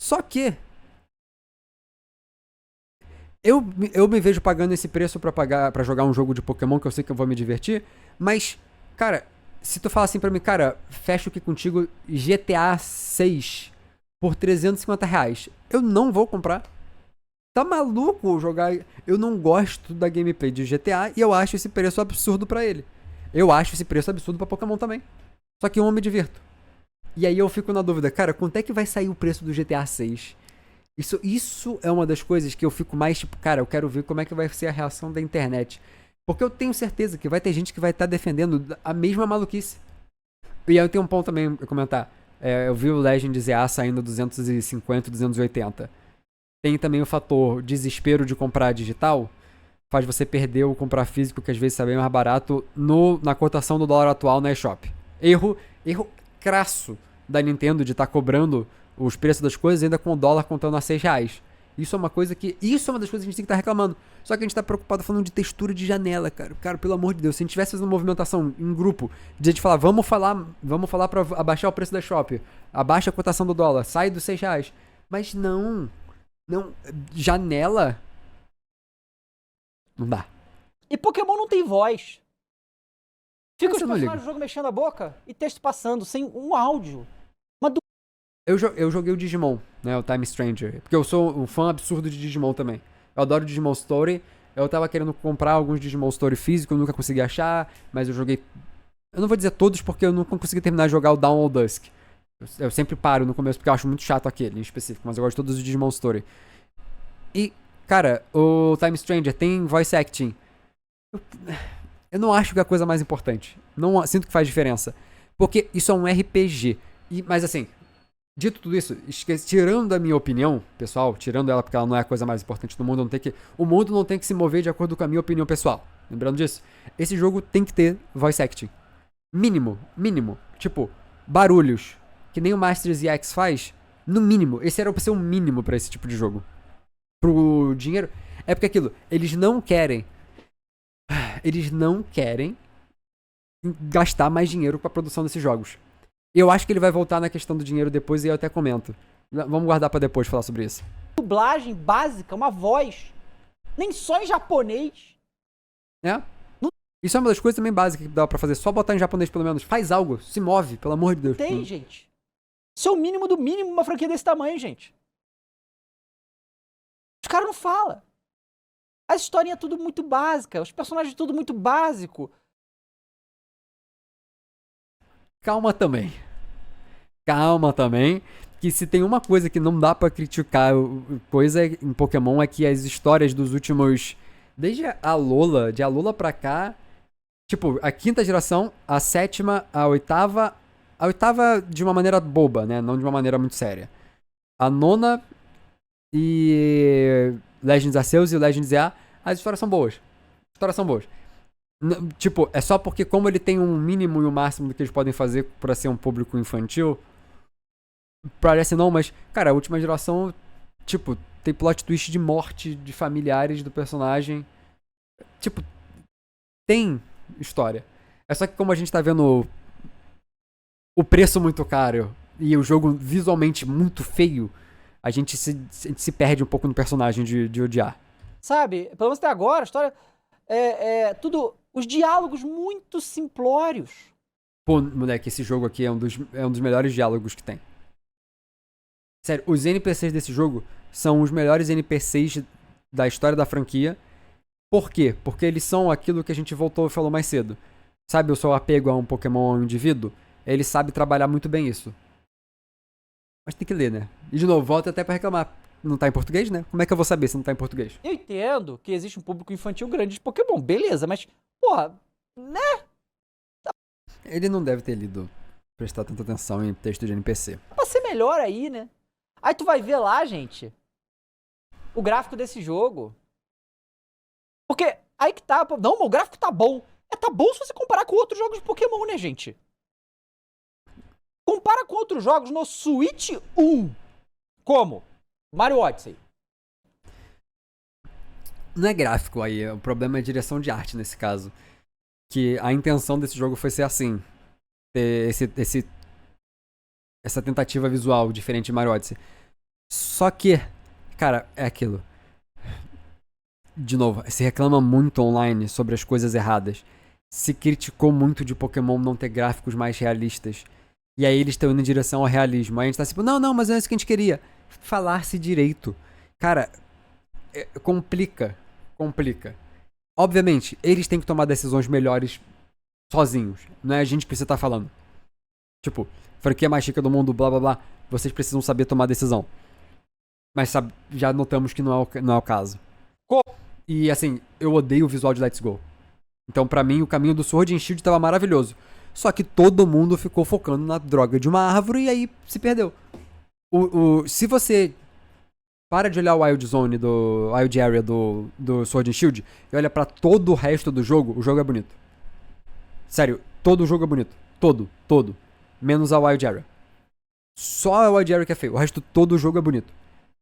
Só que Eu me vejo pagando esse preço pra jogar um jogo de Pokémon que eu sei que eu vou me divertir, mas, cara, se tu falar assim pra mim, cara, fecho aqui contigo GTA 6 por R$ 350, eu não vou comprar. Tá maluco jogar? Eu não gosto da gameplay de GTA e eu acho esse preço absurdo pra ele. Eu acho esse preço absurdo pra Pokémon também. Só que eu me divirto. E aí eu fico na dúvida, cara, quanto é que vai sair o preço do GTA 6? Isso é uma das coisas que eu fico mais tipo, cara, eu quero ver como é que vai ser a reação da internet. Porque eu tenho certeza que vai ter gente que vai estar defendendo a mesma maluquice. E aí eu tenho um ponto também pra comentar. Eu vi o Legend ZA saindo 250, 280. Tem também o fator desespero de comprar digital. Faz você perder o comprar físico, que às vezes sai bem mais barato, na cotação do dólar atual na eShop. Erro crasso da Nintendo de estar cobrando os preços das coisas ainda com o dólar contando a R$ 6. Isso é uma coisa que. Isso é uma das coisas que a gente tem que estar reclamando. Só que a gente tá preocupado falando de textura de janela, cara. Cara, pelo amor de Deus, se a gente tivesse fazendo uma movimentação em grupo, de a gente falar, vamos falar pra abaixar o preço da Shop, abaixa a cotação do dólar, sai dos R$ 6. Mas não. Não. Janela. Não dá. E Pokémon não tem voz. Fica os Essa eu não personagens ligo. do jogo mexendo a boca e texto passando, sem um áudio. Eu joguei o Digimon, né? O Time Stranger. Porque eu sou um fã absurdo de Digimon também. Eu adoro Digimon Story. Eu tava querendo comprar alguns Digimon Story físico, eu nunca consegui achar, mas eu joguei. Eu não vou dizer todos porque eu nunca consegui terminar de jogar o Dawn of Dusk. Eu sempre paro no começo porque eu acho muito chato aquele em específico, mas eu gosto de todos os Digimon Story. E, cara, o Time Stranger tem voice acting. Eu, eu não acho que é a coisa mais importante. Não sinto que faz diferença. Porque isso é um RPG. Mas assim, dito tudo isso, tirando a minha opinião, pessoal, tirando ela porque ela não é a coisa mais importante do mundo, o mundo não tem que se mover de acordo com a minha opinião pessoal. Lembrando disso, esse jogo tem que ter voice acting. Mínimo. Tipo, barulhos, que nem o Masters EX faz, no mínimo. Esse era pra ser o mínimo pra esse tipo de jogo. Pro dinheiro. É porque aquilo, eles não querem gastar mais dinheiro com a produção desses jogos. Eu acho que ele vai voltar na questão do dinheiro depois e eu até comento. Vamos guardar pra depois falar sobre isso. Dublagem básica, uma voz. Nem só em japonês. É? Isso é uma das coisas também básicas que dá pra fazer. Só botar em japonês pelo menos. Faz algo, se move, pelo amor de Deus. Tem, gente. Isso é o mínimo do mínimo uma franquia desse tamanho, gente. Os caras não falam. A historinha é tudo muito básica. Os personagens tudo muito básico. Calma também. Que se tem uma coisa que não dá pra criticar em Pokémon é que as histórias dos últimos. Desde a Alola, de Alola pra cá. Tipo, a quinta geração, a sétima, a oitava. A oitava de uma maneira boba, né? Não de uma maneira muito séria. A nona e Legends Arceus e Legends EA, as histórias são boas. Tipo, é só porque como ele tem um mínimo e um máximo do que eles podem fazer pra ser um público infantil. Parece não, mas, cara, a última geração, tipo, tem plot twist de morte de familiares do personagem. Tipo, tem história. É só que como a gente tá vendo o preço muito caro e o jogo visualmente muito feio, a gente se perde um pouco no personagem de odiar. Sabe? Pelo menos até agora, a história tudo. Os diálogos muito simplórios. Pô, moleque, esse jogo aqui é um dos melhores diálogos que tem. Sério, os NPCs desse jogo são os melhores NPCs da história da franquia. Por quê? Porque eles são aquilo que a gente voltou e falou mais cedo. Sabe o seu apego a um Pokémon, a um indivíduo? Ele sabe trabalhar muito bem isso. Mas tem que ler, né? E de novo, volta até pra reclamar. Não tá em português, né? Como é que eu vou saber se não tá em português? Eu entendo que existe um público infantil grande de Pokémon, beleza, mas, porra, né? Ele não deve ter lido, prestar tanta atenção em texto de NPC. Dá pra ser melhor aí, né? Aí tu vai ver lá, gente, o gráfico desse jogo. Porque aí que tá. Não, o gráfico tá bom. Tá bom se você comparar com outros jogos de Pokémon, né, gente? Compara com outros jogos no Switch 1. Como? Mario Odyssey. Não é gráfico aí, o problema é direção de arte nesse caso. Que a intenção desse jogo foi ser assim. Ter essa tentativa visual diferente de Mario Odyssey. Só que, cara, é aquilo. de novo, se reclama muito online sobre as coisas erradas. Se criticou muito de Pokémon não ter gráficos mais realistas. E aí eles estão indo em direção ao realismo. Aí a gente tá tipo, não, mas é isso que a gente queria. Falar-se direito. Cara, complica. Obviamente, eles têm que tomar decisões melhores sozinhos. Não é a gente que precisa estar falando. Tipo, franquia mais rica do mundo, blá blá blá. Vocês precisam saber tomar decisão. Mas sabe, já notamos que não é o caso. E assim, eu odeio o visual de Let's Go. Então pra mim o caminho do Sword and Shield tava maravilhoso. Só que todo mundo ficou focando na droga de uma árvore e aí se perdeu. Se você para de olhar o Wild Area do Sword and Shield e olha pra todo o resto do jogo é bonito. Sério, todo o jogo é bonito. Todo. Menos a Wild Area. Só a Wild Area que é feio. O resto todo o jogo é bonito.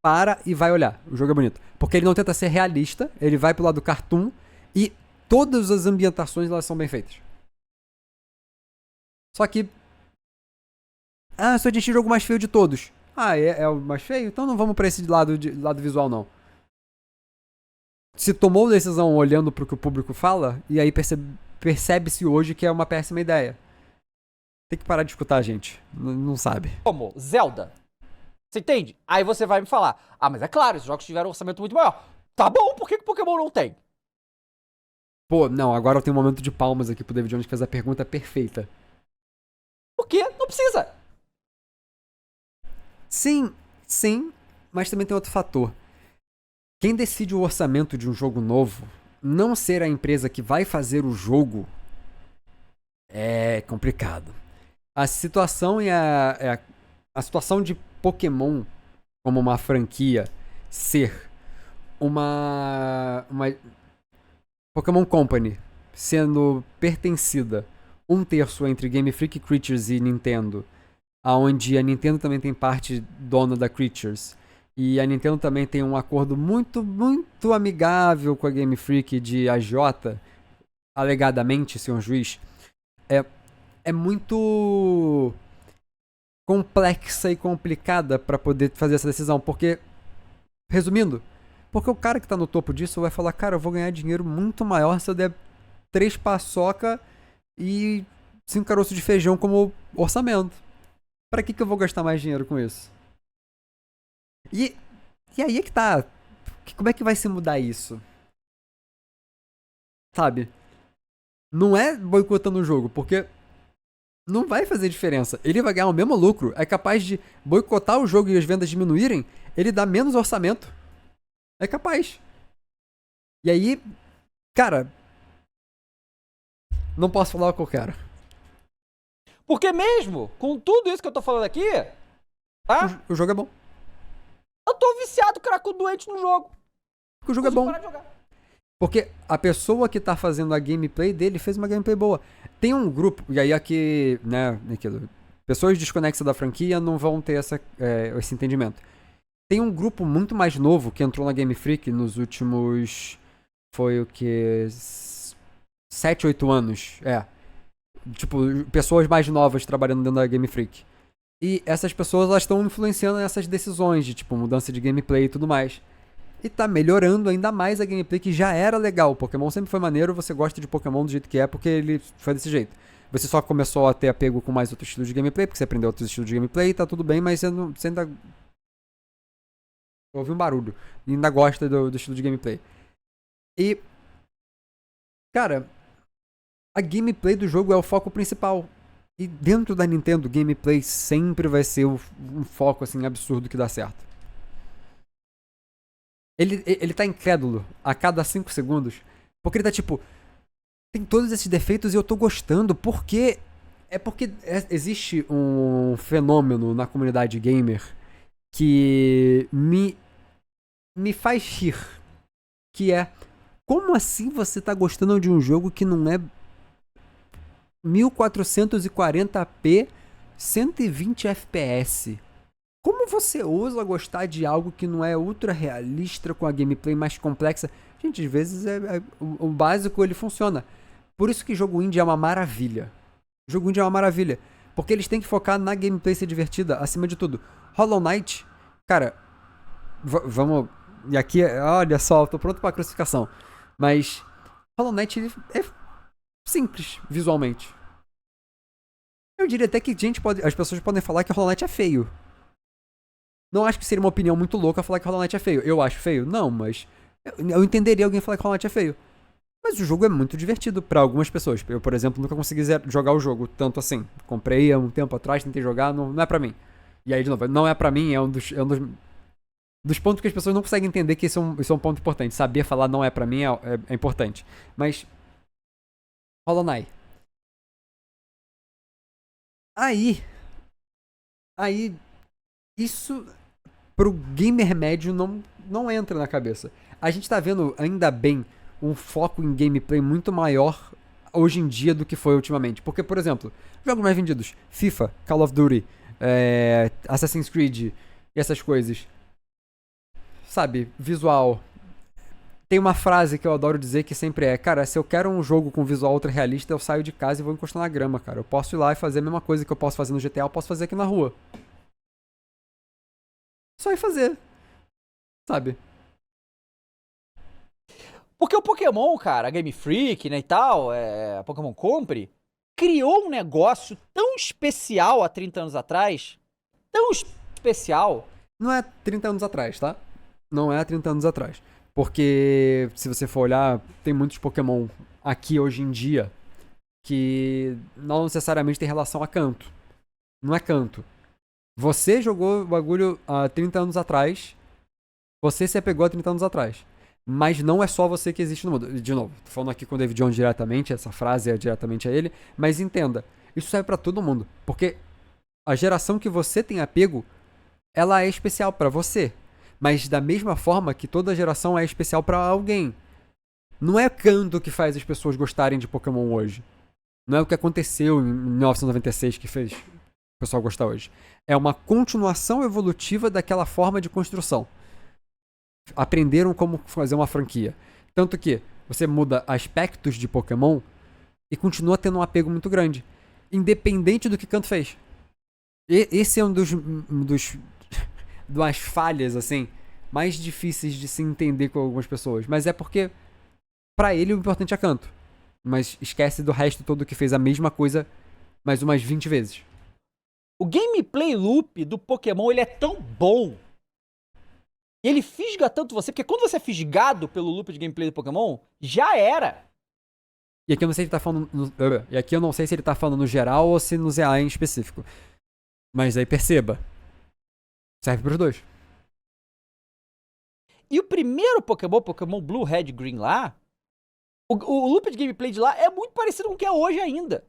Para e vai olhar. O jogo é bonito. Porque ele não tenta ser realista, ele vai pro lado do cartoon e todas as ambientações elas são bem feitas. Só que... Sword and Shield é o jogo mais feio de todos. É o mais feio? Então não vamos pra esse lado visual, não. Se tomou decisão olhando pro que o público fala, e aí percebe-se hoje que é uma péssima ideia. Tem que parar de escutar a gente. Não sabe. Como? Zelda. Você entende? Aí você vai me falar, mas é claro, esses jogos tiveram um orçamento muito maior. Tá bom, por que Pokémon não tem? Pô, não, agora eu tenho um momento de palmas aqui pro David Jones que fez a pergunta perfeita. Por quê? Não precisa. Sim, mas também tem outro fator. Quem decide o orçamento de um jogo novo, não ser a empresa que vai fazer o jogo, é complicado. A situação a situação de Pokémon como uma franquia ser uma Pokémon Company sendo pertencida 1/3 entre Game Freak, Creatures e Nintendo, aonde a Nintendo também tem parte dona da Creatures e a Nintendo também tem um acordo muito, muito amigável com a Game Freak de AJ, alegadamente, senhor juiz, é muito complexa e complicada pra poder fazer essa decisão, porque, resumindo, porque o cara que tá no topo disso vai falar, cara, eu vou ganhar dinheiro muito maior se eu der 3 paçoca e 5 caroços de feijão como orçamento. Pra que eu vou gastar mais dinheiro com isso? E aí é que tá. Como é que vai se mudar isso? Sabe? Não é boicotando o jogo, porque não vai fazer diferença. Ele vai ganhar o mesmo lucro. É capaz de boicotar o jogo e as vendas diminuírem, ele dá menos orçamento. É capaz. E aí, cara, não posso falar o que eu quero. Porque mesmo com tudo isso que eu tô falando aqui, tá? O jogo é bom. Eu tô viciado, cracudo doente no jogo. Porque o jogo é bom. Porque a pessoa que tá fazendo a gameplay dele fez uma gameplay boa. Tem um grupo, e aí aqui, né, pessoas desconexas da franquia não vão ter esse entendimento. Tem um grupo muito mais novo que entrou na Game Freak nos últimos, foi o que, 7, 8 anos, tipo, pessoas mais novas trabalhando dentro da Game Freak. E essas pessoas, elas estão influenciando nessas decisões de, tipo, mudança de gameplay e tudo mais. E tá melhorando ainda mais a gameplay, que já era legal. O Pokémon sempre foi maneiro, você gosta de Pokémon do jeito que é, porque ele foi desse jeito. Você só começou a ter apego com mais outros estilos de gameplay, porque você aprendeu outros estilos de gameplay, tá tudo bem, mas você ainda... ouvi um barulho. E ainda gosta do estilo de gameplay. E... cara, a gameplay do jogo é o foco principal. E dentro da Nintendo, gameplay sempre vai ser um foco, assim, absurdo que dá certo. Ele tá incrédulo a cada 5 segundos. Porque ele tá tipo... tem todos esses defeitos e eu tô gostando. Por quê? É porque existe um fenômeno na comunidade gamer que me faz rir. Que é... como assim você tá gostando de um jogo que não é 1440p, 120 FPS? Como você ousa gostar de algo que não é ultra realista, com a gameplay mais complexa? Gente, às vezes o básico ele funciona. Por isso que jogo indie é uma maravilha. Jogo indie é uma maravilha. Porque eles têm que focar na gameplay ser divertida, acima de tudo. Hollow Knight, cara, vamos E aqui, olha só, eu tô pronto pra crucificação. Mas Hollow Knight ele é simples, visualmente. Eu diria até que as pessoas podem falar que Hollow Knight é feio. Não acho que seria uma opinião muito louca falar que Hollow Knight é feio. Eu acho feio? Não, mas eu entenderia alguém falar que Hollow Knight é feio. Mas o jogo é muito divertido pra algumas pessoas. Eu, por exemplo, nunca consegui jogar o jogo tanto assim. Comprei há um tempo atrás, tentei jogar, não é pra mim. E aí, de novo, não é pra mim, é um dos pontos que as pessoas não conseguem entender que isso é um ponto importante. Saber falar não é pra mim é importante. Mas, Hollow Knight. Aí, isso pro gamer médio não entra na cabeça. A gente tá vendo, ainda bem, um foco em gameplay muito maior hoje em dia do que foi ultimamente. Porque, por exemplo, jogos mais vendidos, FIFA, Call of Duty, Assassin's Creed e essas coisas. Sabe, visual. Tem uma frase que eu adoro dizer que sempre é: cara, se eu quero um jogo com visual ultra realista, eu saio de casa e vou encostar na grama, cara. Eu posso ir lá e fazer a mesma coisa que eu posso fazer no GTA, eu posso fazer aqui na rua. Só ir fazer, sabe? Porque o Pokémon, cara, a Game Freak, né, e tal, a Pokémon Compre, criou um negócio tão especial há 30 anos atrás, tão especial. Não é 30 anos atrás, tá? Não é 30 anos atrás. Porque, se você for olhar, tem muitos Pokémon aqui hoje em dia que não necessariamente tem relação a canto. Não é canto. Você jogou o bagulho há 30 anos atrás, você se apegou há 30 anos atrás. Mas não é só você que existe no mundo. De novo, tô falando aqui com o David Jones diretamente, essa frase é diretamente a ele, mas entenda, isso serve pra todo mundo. Porque a geração que você tem apego, ela é especial pra você. Mas da mesma forma que toda geração é especial pra alguém. Não é canto que faz as pessoas gostarem de Pokémon hoje. Não é o que aconteceu em 1996 que fez o pessoal gostar hoje. É uma continuação evolutiva daquela forma de construção. Aprenderam como fazer uma franquia. Tanto que você muda aspectos de Pokémon e continua tendo um apego muito grande. Independente do que Kanto fez. Esse é um das falhas, assim, mais difíceis de se entender com algumas pessoas. Mas é porque, pra ele, o importante é Kanto. Mas esquece do resto todo que fez a mesma coisa mais umas 20 vezes. O gameplay loop do Pokémon, ele é tão bom. E ele fisga tanto você, porque quando você é fisgado pelo loop de gameplay do Pokémon, já era. E aqui eu não sei se ele tá falando e aqui eu não sei se ele tá falando no geral ou se no ZA em específico. Mas aí perceba. Serve pros dois. E o primeiro Pokémon Blue, Red, Green lá, o loop de gameplay de lá é muito parecido com o que é hoje ainda.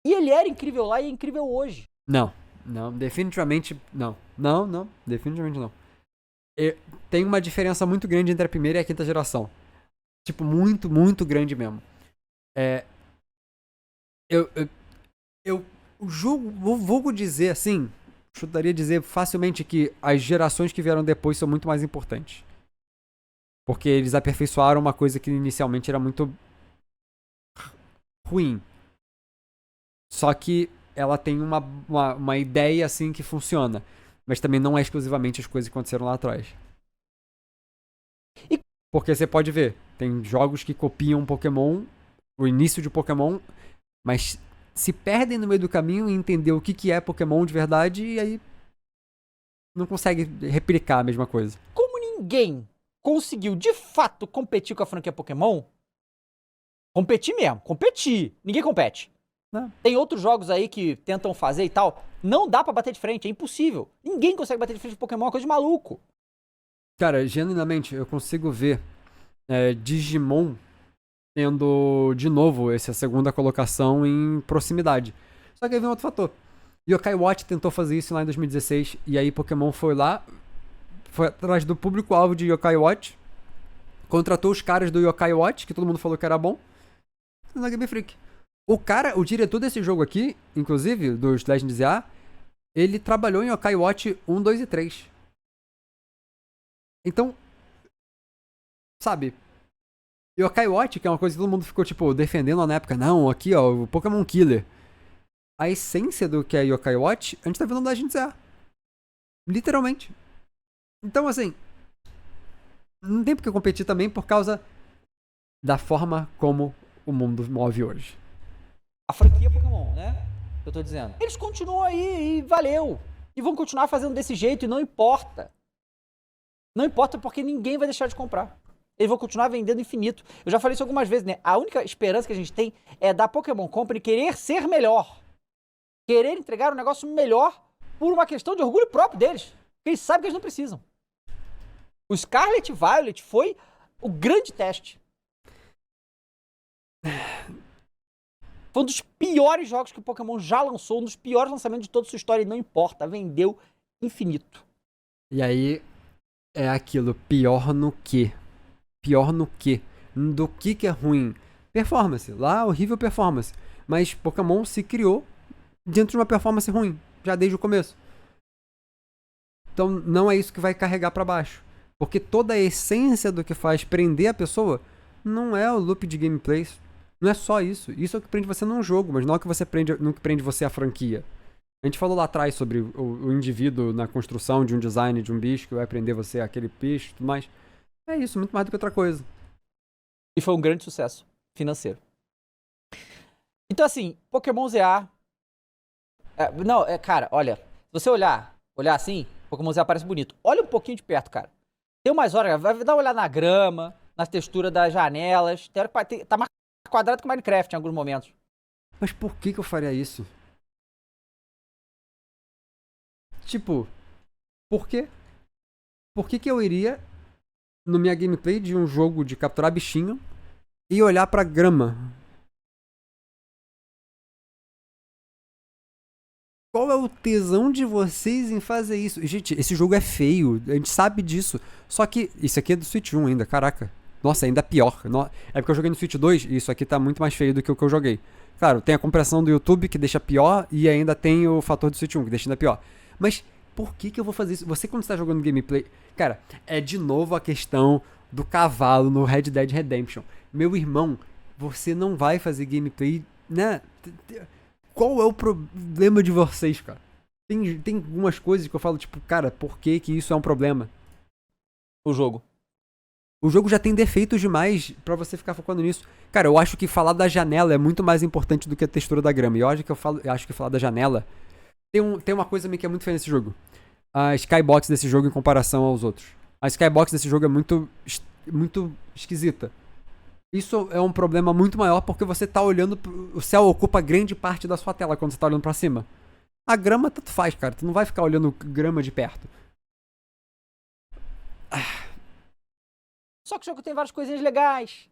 E ele era incrível lá e é incrível hoje. Não, definitivamente não. Não, definitivamente não. Tem uma diferença muito grande entre a primeira e a quinta geração. Tipo, muito, muito grande mesmo. O jogo, vou dizer assim, chutaria dizer facilmente que as gerações que vieram depois são muito mais importantes. Porque eles aperfeiçoaram uma coisa que inicialmente era muito ruim. Só que ela tem uma ideia assim que funciona. Mas também não é exclusivamente as coisas que aconteceram lá atrás. Porque você pode ver, tem jogos que copiam Pokémon, o início de Pokémon, mas se perdem no meio do caminho e entender o que é Pokémon de verdade e aí não consegue replicar a mesma coisa. Como ninguém conseguiu de fato competir com a franquia Pokémon, competir mesmo, ninguém compete. Não. Tem outros jogos aí que tentam fazer e tal, não dá pra bater de frente, é impossível. Ninguém consegue bater de frente com Pokémon, é coisa de maluco. Cara, genuinamente, eu consigo ver Digimon tendo, de novo, essa segunda colocação em proximidade. Só que aí vem outro fator. Yokai Watch tentou fazer isso lá em 2016, e aí Pokémon foi lá, foi atrás do público-alvo de Yokai Watch, contratou os caras do Yokai Watch, que todo mundo falou que era bom, na Game Freak. O diretor desse jogo aqui, inclusive, dos Legends ZA, ele trabalhou em Yokai Watch 1, 2 e 3. Então, sabe, Yokai Watch, que é uma coisa que todo mundo ficou, tipo, defendendo lá na época. Não, aqui, ó, o Pokémon Killer. A essência do que é Yokai Watch, a gente tá vendo no Legends ZA. Literalmente. Então, assim, não tem por que competir também por causa da forma como o mundo move hoje. A franquia Pokémon, né? Eu tô dizendo. Eles continuam aí e valeu. E vão continuar fazendo desse jeito e não importa. Não importa porque ninguém vai deixar de comprar. Eles vão continuar vendendo infinito. Eu já falei isso algumas vezes, né? A única esperança que a gente tem é da Pokémon Company querer ser melhor. Querer entregar um negócio melhor por uma questão de orgulho próprio deles. Porque eles sabem que eles não precisam. O Scarlet Violet foi o grande teste. Foi um dos piores jogos que o Pokémon já lançou, um dos piores lançamentos de toda a sua história, e não importa, vendeu infinito. E aí é aquilo, pior no quê? Pior no quê? Do que é ruim? Performance, lá horrível performance. Mas Pokémon se criou dentro de uma performance ruim, já desde o começo. Então não é isso que vai carregar pra baixo. Porque toda a essência do que faz prender a pessoa não é o loop de gameplays. Não é só isso. Isso é o que prende você num jogo, mas não é o que você prende, não é o que prende você a franquia. A gente falou lá atrás sobre o indivíduo na construção de um design de um bicho que vai prender você aquele bicho e tudo mais. É isso, muito mais do que outra coisa. E foi um grande sucesso financeiro. Então, assim, Pokémon ZA. Cara, olha. Se você olhar assim, Pokémon ZA parece bonito. Olha um pouquinho de perto, cara. Tem umas horas, vai dar uma olhada na grama, na textura das janelas. Tem hora que tá mais quadrado que Minecraft em alguns momentos. Mas por que eu faria isso? Tipo, por quê? Por que eu iria no minha gameplay de um jogo de capturar bichinho e olhar pra grama? Qual é o tesão de vocês em fazer isso? Gente, esse jogo é feio, a gente sabe disso. Só que isso aqui é do Switch 1 ainda, caraca. Nossa, ainda pior. É porque eu joguei no Switch 2 e isso aqui tá muito mais feio do que o que eu joguei. Claro, tem a compressão do YouTube que deixa pior e ainda tem o fator do Switch 1 que deixa ainda pior. Mas por que eu vou fazer isso? Você quando está jogando gameplay... Cara, é de novo a questão do cavalo no Red Dead Redemption. Meu irmão, você não vai fazer gameplay, né? Qual é o problema de vocês, cara? Tem algumas coisas que eu falo, tipo, cara, por que isso é um problema? O jogo. O jogo já tem defeitos demais pra você ficar focando nisso. Cara, eu acho que falar da janela é muito mais importante do que a textura da grama. E eu acho que falar da janela... Tem uma coisa que é muito feia nesse jogo. A skybox desse jogo em comparação aos outros. A skybox desse jogo é muito esquisita. Isso é um problema muito maior porque você tá olhando... O céu ocupa grande parte da sua tela quando você tá olhando pra cima. A grama tanto faz, cara. Tu não vai ficar olhando grama de perto. Só que o jogo tem várias coisinhas legais.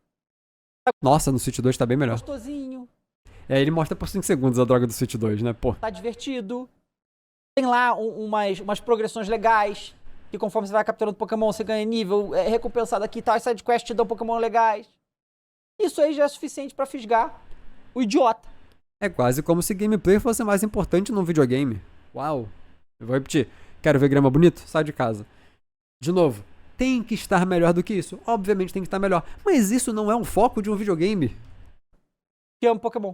Nossa, no Switch 2 tá bem melhor. Gostosinho. Ele mostra por 5 segundos a droga do Switch 2, né? Pô. Tá divertido. Tem lá umas progressões legais. Que conforme você vai capturando Pokémon, você ganha nível. É recompensado aqui e tal. As sidequests te dão Pokémon legais. Isso aí já é suficiente pra fisgar o idiota. É quase como se gameplay fosse mais importante num videogame. Uau. Eu vou repetir. Quero ver grama bonito? Sai de casa. De novo. Tem que estar melhor do que isso. Obviamente tem que estar melhor. Mas isso não é um foco de um videogame. Que amo Pokémon.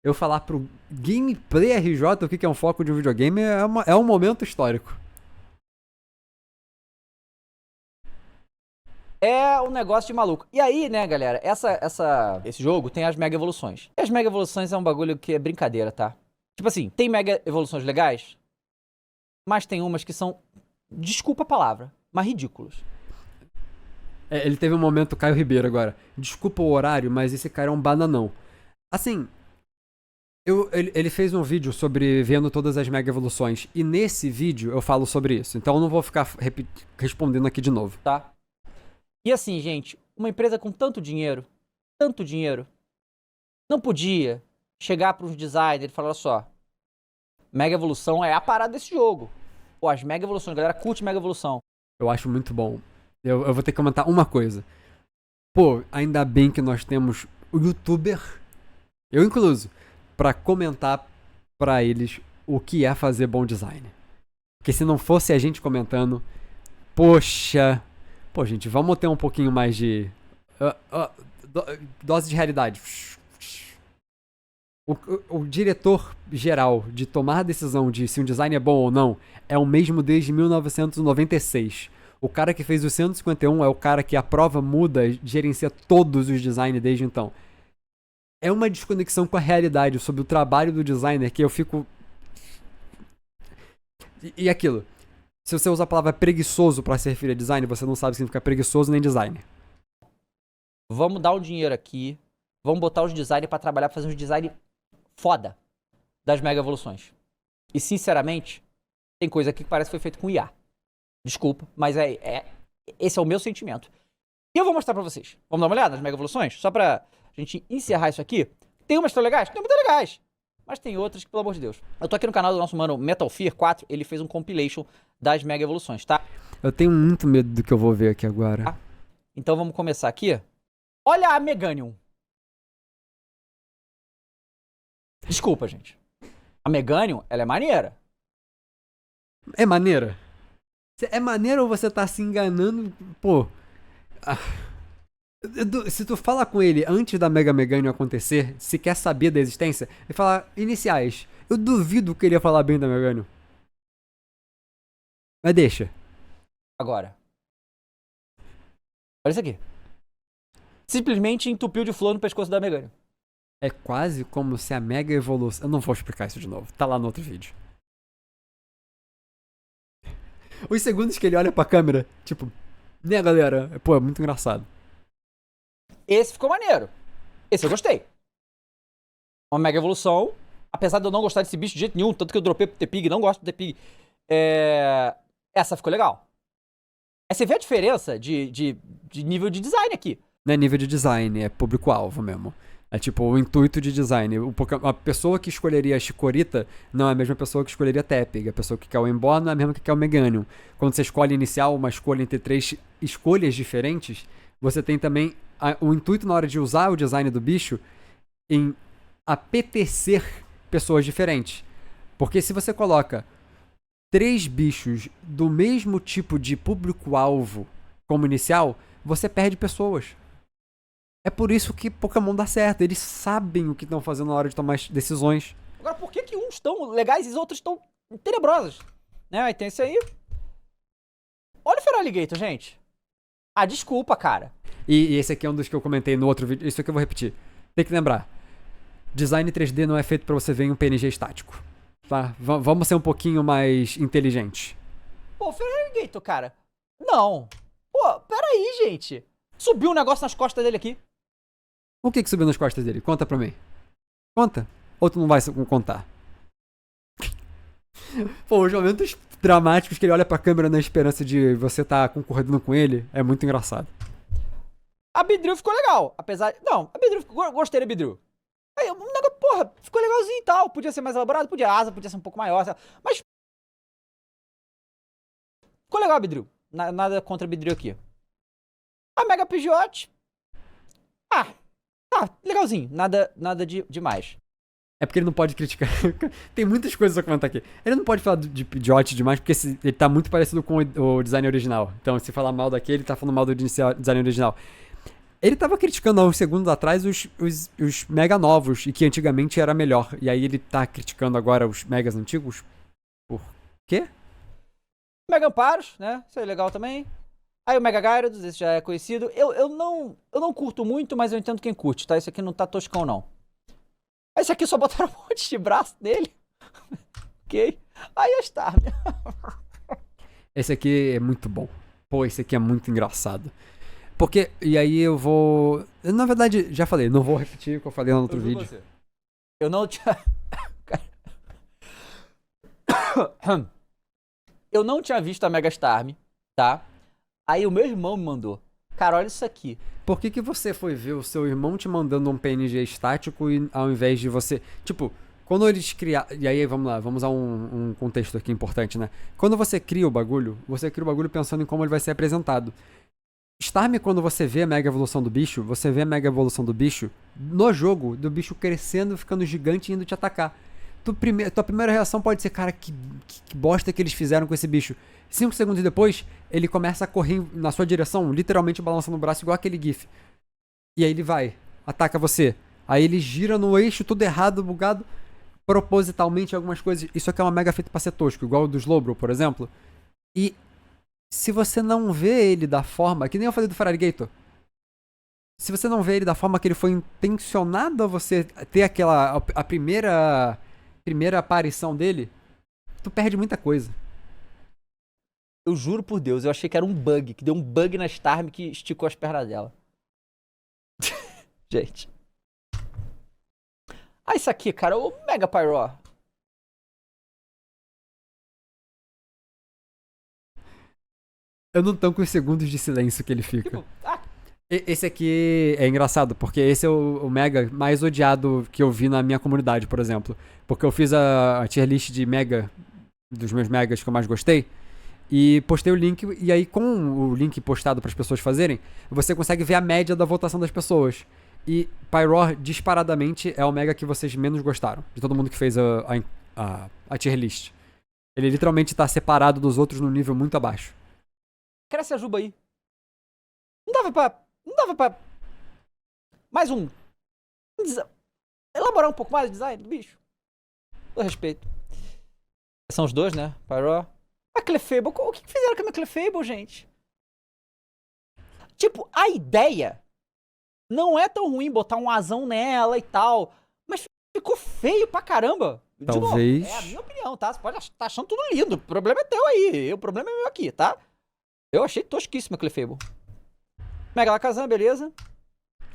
Eu falar pro Gameplay RJ o que é um foco de um videogame é um momento histórico. É um negócio de maluco. E aí, né, galera, esse jogo tem as Mega Evoluções. E as Mega Evoluções é um bagulho que é brincadeira, tá? Tipo assim, tem Mega Evoluções legais, mas tem umas que são, desculpa a palavra, mas ridículas. Ele teve um momento, Caio Ribeiro agora. Desculpa o horário, mas esse cara é um bananão. Assim, ele fez um vídeo sobre vendo todas as Mega Evoluções. E nesse vídeo eu falo sobre isso. Então eu não vou ficar respondendo aqui de novo. Tá? E assim, gente, uma empresa com tanto dinheiro, não podia chegar para uns designers e falar, olha só, Mega Evolução é a parada desse jogo. Pô, as Mega Evoluções, a galera curte Mega Evolução. Eu acho muito bom. Eu vou ter que comentar uma coisa. Pô, ainda bem que nós temos o youtuber, eu incluso, pra comentar pra eles o que é fazer bom design. Porque se não fosse a gente comentando, poxa... Pô, gente, vamos ter um pouquinho mais de... dose de realidade. O diretor geral de tomar a decisão de se um design é bom ou não é o mesmo desde 1996. O cara que fez o 151 é o cara que a prova muda, gerencia todos os designs desde então. É uma desconexão com a realidade sobre o trabalho do designer que eu fico... E aquilo. Se você usa a palavra preguiçoso pra se referir a design, você não sabe significar preguiçoso nem designer. Vamos dar o dinheiro aqui. Vamos botar os designers pra trabalhar, pra fazer um design foda das mega evoluções. E, sinceramente, tem coisa aqui que parece que foi feito com IA. Desculpa, mas esse é o meu sentimento. E eu vou mostrar pra vocês. Vamos dar uma olhada nas mega evoluções? Só pra gente encerrar isso aqui. Tem umas que estão legais? Tem muitas legais. Mas tem outras que, pelo amor de Deus. Eu tô aqui no canal do nosso mano Metal Fear 4. Ele fez um compilation das mega evoluções, tá? Eu tenho muito medo do que eu vou ver aqui agora. Tá. Então vamos começar aqui. Olha a Meganium. Desculpa, gente. A Meganium, ela é maneira. É maneira? É maneiro ou você tá se enganando? Pô. Se tu fala com ele antes da Mega Meganium acontecer, se quer saber da existência, ele fala iniciais. Eu duvido que ele ia falar bem da Meganium. Mas deixa. Agora. Olha isso aqui. Simplesmente entupiu de flor no pescoço da Meganium. É quase como se a Mega Evolução... Eu não vou explicar isso de novo. Tá lá no outro vídeo. Os segundos que ele olha pra câmera, tipo... Né, galera? Pô, é muito engraçado. Esse ficou maneiro. Esse eu gostei. Uma mega evolução. Apesar de eu não gostar desse bicho de jeito nenhum, tanto que eu dropei pro T-Pig, não gosto do T-Pig. Essa ficou legal. Aí você vê a diferença de nível de design aqui. Não é nível de design, é público-alvo mesmo. É tipo o intuito de design. A pessoa que escolheria a Chikorita não é a mesma pessoa que escolheria a Tepig. A pessoa que quer o Emboar não é a mesma que quer o Meganium. Quando você escolhe inicial uma escolha entre 3 escolhas diferentes, você tem também o intuito na hora de usar o design do bicho em apetecer pessoas diferentes. Porque se você coloca 3 bichos do mesmo tipo de público-alvo como inicial, você perde pessoas. É por isso que Pokémon dá certo. Eles sabem o que estão fazendo na hora de tomar decisões. Agora, por que uns estão legais e os outros estão tenebrosos? Né? Aí tem esse aí. Olha o Feraligator, gente. Ah, desculpa, cara. E esse aqui é um dos que eu comentei no outro vídeo. Isso aqui eu vou repetir. Tem que lembrar. Design 3D não é feito pra você ver em um PNG estático. Tá? Vamos ser um pouquinho mais inteligentes. Pô, Feraligator, cara. Não. Pô, peraí, gente. Subiu um negócio nas costas dele aqui. O que subiu nas costas dele? Conta pra mim. Conta. Ou tu não vai contar? Pô, os momentos dramáticos que ele olha pra câmera na esperança de você tá concordando com ele é muito engraçado. A Beedrill ficou legal. Apesar... Não, a Beedrill ficou... Gostei da Beedrill. Aí, o negócio, porra, ficou legalzinho e tal. Podia ser mais elaborado, podia. A asa podia ser um pouco maior. Sabe? Mas... ficou legal a Beedrill. Nada contra a Beedrill aqui. A Mega Pidgeot. Legalzinho. Nada demais. É porque ele não pode criticar. Tem muitas coisas a comentar aqui. Ele não pode falar de Pidgeot demais, porque ele tá muito parecido com o design original. Então, se falar mal daquele, ele tá falando mal do design original. Ele tava criticando há uns segundos atrás os mega novos, e que antigamente era melhor. E aí ele tá criticando agora os megas antigos? Por quê? Mega Amparos, né? Isso aí é legal também. Aí o Mega Gyarados, esse já é conhecido. Eu não curto muito, mas eu entendo quem curte, tá? Esse aqui não tá toscão, não. Esse aqui só botaram um monte de braço nele. Ok. Aí está. Esse aqui é muito bom. Pô, esse aqui é muito engraçado. Porque, e aí eu vou... Na verdade, já falei, não vou repetir o que eu falei no outro vídeo. Você. Eu não tinha... Eu não tinha visto a Mega Starmie, tá? Aí o meu irmão me mandou. Cara, olha isso aqui. Por que você foi ver o seu irmão te mandando um PNG estático ao invés de você... Tipo, quando eles criaram... E aí, vamos lá, vamos usar um contexto aqui importante, né? Quando você cria o bagulho pensando em como ele vai ser apresentado. Starmie, quando você vê a mega evolução do bicho, você vê a mega evolução do bicho no jogo, do bicho crescendo, ficando gigante e indo te atacar. Tua primeira reação pode ser, cara, que bosta que eles fizeram com esse bicho. 5 segundos depois, ele começa a correr na sua direção, literalmente balançando o braço, igual aquele gif. E aí ele vai, ataca você. Aí ele gira no eixo, tudo errado, bugado, propositalmente algumas coisas. Isso aqui é uma mega feita pra ser tosco, igual o do Slowbro, por exemplo. E Se você não vê ele da forma, que nem eu falei do Feraligator, se você não vê ele da forma que ele foi intencionado a você ter a primeira aparição dele, tu perde muita coisa. Eu juro por Deus, eu achei que era um bug, que deu um bug na Starm que esticou as pernas dela. Gente. Ah, isso aqui, cara, o Mega Pyro. Eu não tanco os segundos de silêncio que ele fica. Tipo, Esse aqui é engraçado, porque esse é o Mega mais odiado que eu vi na minha comunidade, por exemplo. Porque eu fiz a tier list de Mega, dos meus Megas que eu mais gostei, e postei o link, e aí com o link postado para as pessoas fazerem, você consegue ver a média da votação das pessoas. E Pyroar, disparadamente, é o Mega que vocês menos gostaram, de todo mundo que fez a tier list. Ele literalmente tá separado dos outros num nível muito abaixo. cresce a juba aí. Não dava pra... Mais um... Elaborar um pouco mais o design do bicho. Com respeito. São os dois, né? Pyro. A Clefable. O que fizeram com a minha Clefable, gente? Tipo, a ideia não é tão ruim botar um asão nela e tal. Mas ficou feio pra caramba. De Talvez. novo, é a minha opinião, tá? Você pode estar achando tudo lindo. O problema é teu aí. O problema é meu aqui, tá? Eu achei tosquíssima a Clefable. Mega Lakazan, beleza.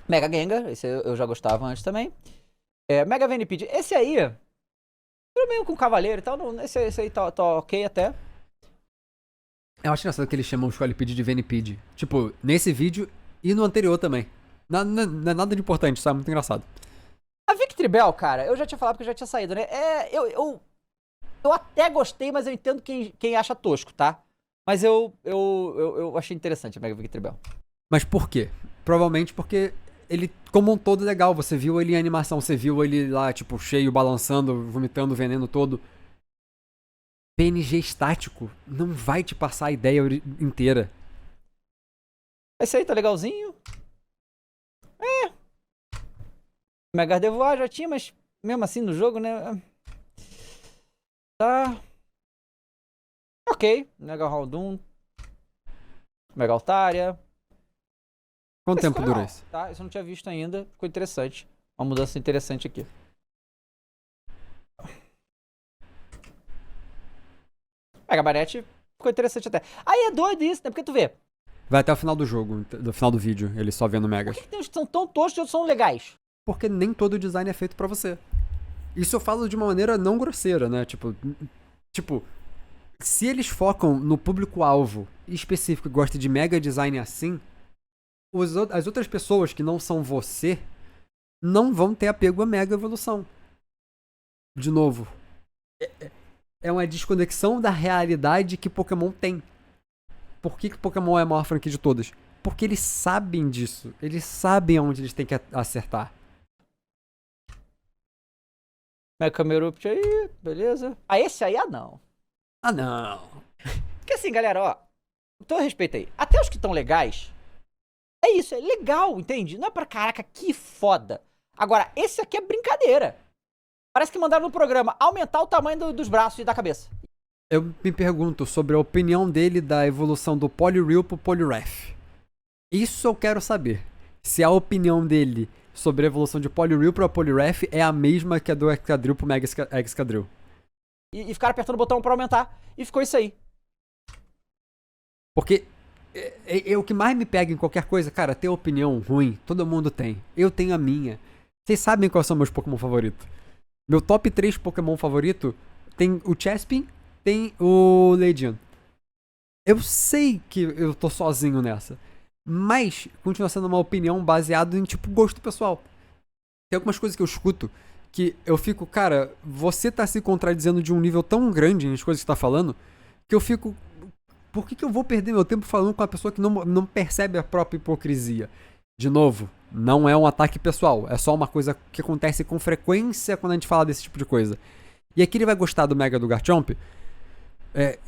Mega Gengar, esse eu já gostava antes também. Mega Venipede, esse aí, eu meio com Cavaleiro e tal, esse aí tá ok até. Eu acho engraçado que eles chamam o Squalipede de Venipede. Tipo, nesse vídeo e no anterior também. Não é nada de importante, só é muito engraçado. A Victreebel, cara, eu já tinha falado porque eu já tinha saído, né? Eu até gostei, mas eu entendo quem acha tosco, tá? Mas eu achei interessante a Mega Victreebel. Mas por quê? Provavelmente porque ele, como um todo, é legal. Você viu ele em animação, você viu ele lá, tipo, cheio, balançando, vomitando o veneno todo. PNG estático não vai te passar a ideia inteira. Esse aí tá legalzinho. Mega Gardevoir já tinha, mas mesmo assim no jogo, né? Tá. Ok. Mega Haldun. Mega Altaria. Quanto Esse tempo ficou dura legal, isso? tá? Isso eu não tinha visto ainda. Ficou interessante. Uma mudança interessante aqui. Mega Barete ficou interessante até. Aí é doido isso, né? Porque tu vê. Vai até o final do jogo, do final do vídeo, ele só vendo Por Megas. que tem uns que são tão toscos e outros são legais? Porque nem todo o design é feito pra você. Isso eu falo de uma maneira não grosseira, né? Tipo, se eles focam no público-alvo específico e gostam de mega design assim, as outras pessoas que não são você não vão ter apego a mega evolução. De novo, é uma desconexão da realidade que Pokémon tem. Por que Pokémon é a maior franquia de todas? Porque eles sabem disso. Eles sabem onde eles têm que acertar. Mega Camerupt aí, beleza. Ah, esse aí, não. Ah, não. Porque assim, galera, ó. Todo respeito aí. Até os que estão legais. É isso, é legal, entende? Não é pra caraca, que foda. Agora, esse aqui é brincadeira. Parece que mandaram no programa aumentar o tamanho dos braços e da cabeça. Eu me pergunto sobre a opinião dele da evolução do Poliwhirl pro Poliwrath. Isso eu quero saber. Se a opinião dele sobre a evolução de Poliwhirl pro Poliwrath é a mesma que a do Excadrill pro Mega Excadrill. E ficaram apertando o botão pra aumentar. E ficou isso aí. Porque o que mais me pega em qualquer coisa, cara, ter opinião ruim, todo mundo tem. Eu tenho a minha. Vocês sabem quais são meus Pokémon favoritos. Meu top 3 Pokémon favorito tem o Chespin, tem o Legion. Eu sei que eu tô sozinho nessa. Mas continua sendo uma opinião baseada em, tipo, gosto pessoal. Tem algumas coisas que eu escuto que eu fico, cara, você tá se contradizendo de um nível tão grande nas coisas que você tá falando, que eu fico... Por que eu vou perder meu tempo falando com uma pessoa que não percebe a própria hipocrisia? De novo, não é um ataque pessoal. É só uma coisa que acontece com frequência quando a gente fala desse tipo de coisa. E aqui ele vai gostar do Mega do Garchomp.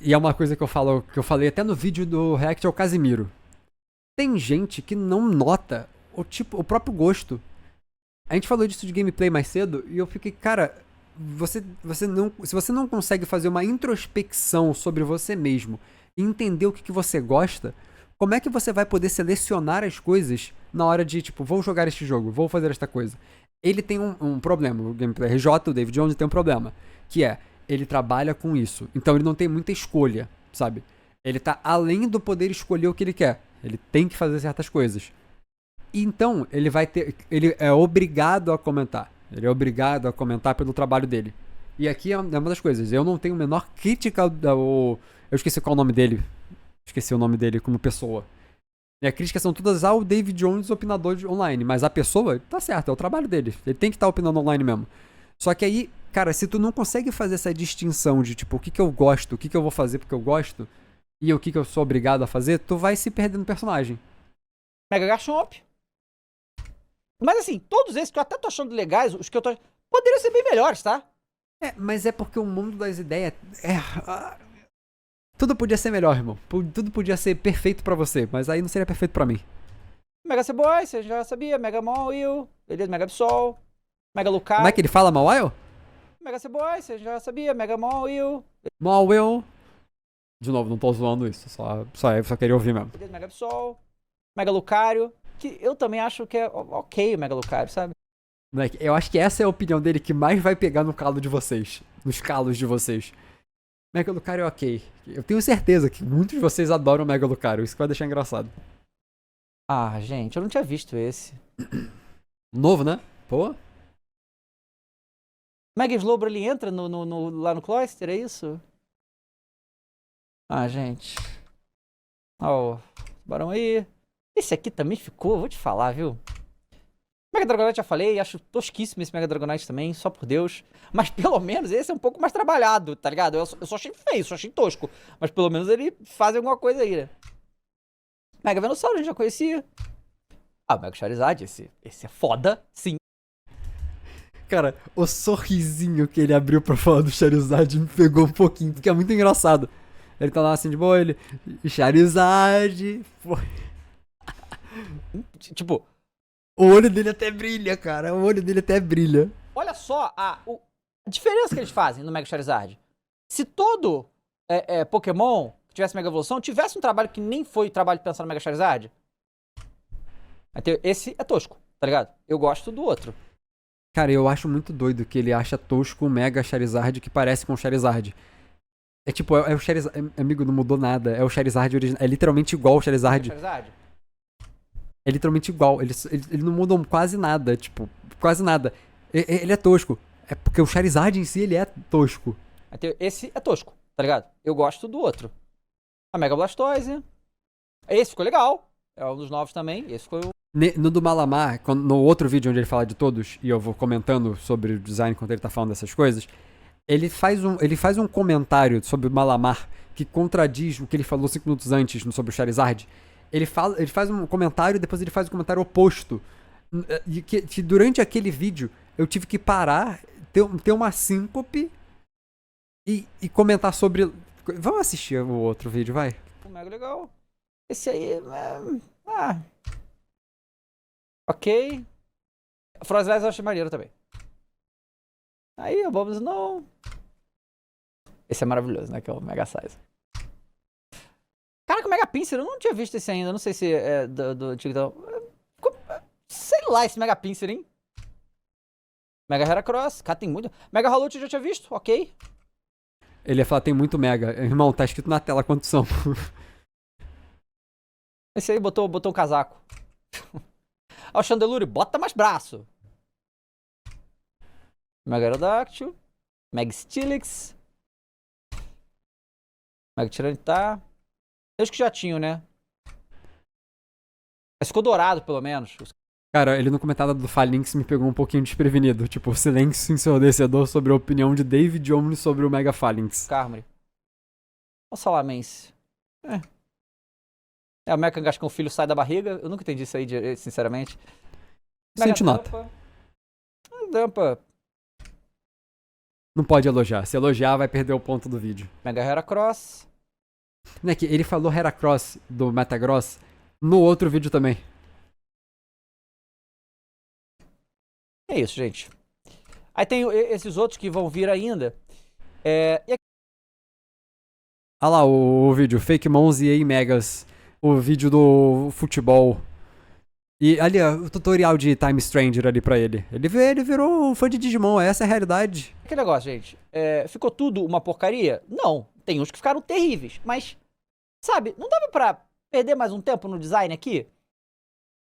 E é uma coisa que eu falei até no vídeo do React ao Casimiro. Tem gente que não nota o próprio gosto. A gente falou disso de gameplay mais cedo e eu fiquei, cara, se você não consegue fazer uma introspecção sobre você mesmo entender o que você gosta, como é que você vai poder selecionar as coisas na hora de, tipo, vou jogar este jogo, vou fazer esta coisa? Ele tem um problema, o Gameplay RJ, o David Jones tem um problema, que é, ele trabalha com isso, então ele não tem muita escolha, sabe? Ele tá além do poder escolher o que ele quer, ele tem que fazer certas coisas. Então, ele é obrigado a comentar. Ele é obrigado a comentar pelo trabalho dele. E aqui é uma das coisas. Eu não tenho a menor crítica ao... Eu esqueci qual é o nome dele. Esqueci o nome dele como pessoa. E as críticas são todas ao David Jones, opinador online. Mas a pessoa, tá certo, é o trabalho dele. Ele tem que estar opinando online mesmo. Só que aí, cara, se tu não consegue fazer essa distinção de, tipo, o que eu gosto, o que eu vou fazer porque eu gosto, e o que eu sou obrigado a fazer, tu vai se perder no personagem. Mega Garchomp. Mas assim, todos esses que eu até tô achando legais, os que eu tô... poderiam ser bem melhores, tá? Mas é porque o mundo das ideias tudo podia ser melhor, irmão. Tudo podia ser perfeito pra você, mas aí não seria perfeito pra mim. Mega C-Boy, você já sabia. Mega Mawile, beleza, Mega Absol. Mega Lucario. Como é que ele fala, Mawile? Mega C-Boy, você já sabia. Mega Mawile. Mawile. De novo, não tô zoando isso, só queria ouvir mesmo. Beleza, Mega Absol. Mega Lucario. Que eu também acho que é ok o Mega Lucario, sabe? Moleque, eu acho que essa é a opinião dele que mais vai pegar no calo de vocês. Nos calos de vocês. Mega Lucario é ok. Eu tenho certeza que muitos de vocês adoram o Mega Lucario. Isso que vai deixar engraçado. Ah, gente, eu não tinha visto esse. Novo, né? Pô. Mega Slowbro, ele entra lá no Cloyster, é isso? Ah, gente. Ó, o barão aí. Esse aqui também ficou, vou te falar, viu? Mega Dragonite já falei, acho tosquíssimo esse Mega Dragonite também, só por Deus. Mas pelo menos esse é um pouco mais trabalhado, tá ligado? Eu só achei feio, só achei tosco. Mas pelo menos ele faz alguma coisa aí, né? Mega Venusaur, a gente já conhecia. Ah, o Mega Charizard, esse é foda, sim. Cara, o sorrisinho que ele abriu pra falar do Charizard me pegou um pouquinho, porque é muito engraçado. Ele tá lá assim de boa, ele... Charizard... Pô. Tipo... O olho dele até brilha, cara. O olho dele até brilha. Olha só a diferença que eles fazem no Mega Charizard. Se todo Pokémon que tivesse Mega Evolução tivesse um trabalho que nem foi trabalho pensado no Mega Charizard, esse é tosco, tá ligado? Eu gosto do outro. Cara, eu acho muito doido que ele acha tosco o Mega Charizard que parece com o Charizard. É tipo, é o Charizard... Amigo, não mudou nada. É o Charizard original. É literalmente igual ao Charizard. É literalmente igual. Ele não mudam quase nada, tipo, quase nada. Ele é tosco. É porque o Charizard em si, ele é tosco. Esse é tosco, tá ligado? Eu gosto do outro. A Mega Blastoise. Esse ficou legal. É um dos novos também. Esse ficou... No do Malamar, no outro vídeo onde ele fala de todos, e eu vou comentando sobre o design enquanto ele tá falando dessas coisas, ele faz um comentário sobre o Malamar que contradiz o que ele falou 5 minutos antes sobre o Charizard. Ele faz um comentário e depois ele faz um comentário oposto. E que durante aquele vídeo eu tive que parar, ter uma síncope e comentar sobre... Vamos assistir o outro vídeo, vai? Mega legal. Esse aí... ok. Frozelize eu achei maneiro também. Aí, o Bobos não... Esse é maravilhoso, né? Que é o Mega Size. Caraca, o Mega Pinsir, eu não tinha visto esse ainda. Não sei se é do TikTok. Sei lá esse Mega Pinsir, hein? Mega Heracross. Cara, tem muito. Mega Halout eu já tinha visto, ok. Ele ia falar, tem muito Mega. Irmão, tá escrito na tela quantos são. Esse aí botou um casaco. Ó, o Chandelure, bota mais braço. Mega Aerodactyl. Mega Steelix. Mega Tyranitar. Eles que já tinham, né? Mas ficou dourado, pelo menos. Cara, ele no comentário do Falinx me pegou um pouquinho desprevenido. Tipo, silêncio ensurdecedor sobre a opinião de David Jones sobre o Mega Falinx. Carmry. Olha o Salamense. O Mega Kangaskhan, o filho sai da barriga. Eu nunca entendi isso aí, sinceramente. Sente nota. Dampa. Não pode elogiar. Se elogiar, vai perder o ponto do vídeo. Mega Heracross. Né, que ele falou Heracross do Metagross no outro vídeo também. É isso, gente. Aí tem esses outros que vão vir ainda. E Ah lá, o vídeo, Fake Mons e Megas, o vídeo do futebol. E ali, ó, o tutorial de Time Stranger ali pra ele. Ele virou um fã de Digimon, essa é a realidade. Que negócio, gente. Ficou tudo uma porcaria? Não. Tem uns que ficaram terríveis. Mas, sabe, não dava pra perder mais um tempo no design aqui?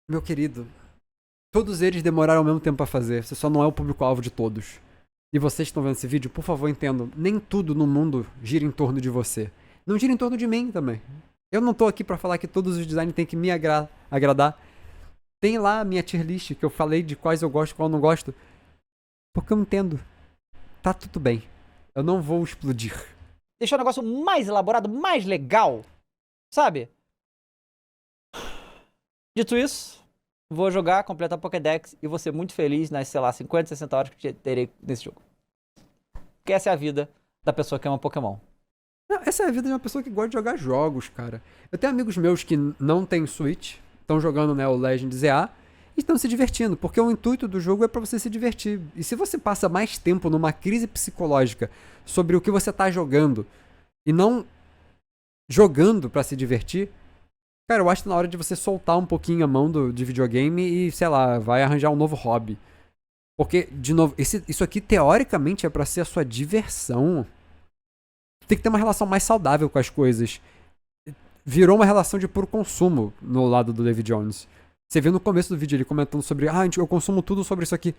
Meu querido, todos eles demoraram o mesmo tempo pra fazer. Você só não é o público-alvo de todos. E vocês que estão vendo esse vídeo, por favor, entendam. Nem tudo no mundo gira em torno de você. Não gira em torno de mim também. Eu não tô aqui pra falar que todos os designs têm que me agradar. Tem lá a minha tier list que eu falei de quais eu gosto e qual eu não gosto. Porque eu entendo. Tá tudo bem. Eu não vou explodir. Deixar o negócio mais elaborado, mais legal. Sabe? Dito isso, vou jogar, completar a Pokédex e vou ser muito feliz nas, sei lá, 50, 60 horas que terei nesse jogo. Porque essa é a vida da pessoa que ama Pokémon. Não, essa é a vida de uma pessoa que gosta de jogar jogos, cara. Eu tenho amigos meus que não têm Switch, estão jogando, né, o Legend ZA e estão se divertindo, porque o intuito do jogo é pra você se divertir. E se você passa mais tempo numa crise psicológica sobre o que você tá jogando e não jogando pra se divertir, cara, eu acho que tá na hora de você soltar um pouquinho a mão de videogame e, sei lá, vai arranjar um novo hobby. Porque, de novo, isso aqui teoricamente é pra ser a sua diversão. Tem que ter uma relação mais saudável com as coisas. Virou uma relação de puro consumo no lado do David Jones. Você vê no começo do vídeo ele comentando sobre, eu consumo tudo sobre isso aqui.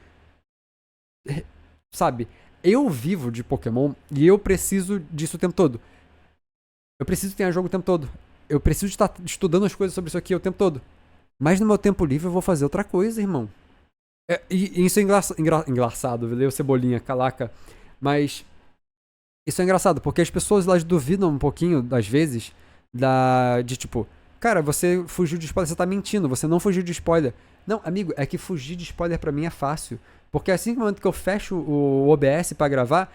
Sabe, eu vivo de Pokémon e eu preciso disso o tempo todo. Eu preciso ter jogo o tempo todo. Eu preciso estar estudando as coisas sobre isso aqui o tempo todo. Mas no meu tempo livre eu vou fazer outra coisa, irmão. E isso é engraçado, valeu, Cebolinha, calaca. Mas isso é engraçado, porque as pessoas elas duvidam um pouquinho, às vezes, de tipo, cara, você fugiu de spoiler, você tá mentindo, você não fugiu de spoiler. Não, amigo, é que fugir de spoiler pra mim é fácil. Porque assim no momento que eu fecho o OBS pra gravar,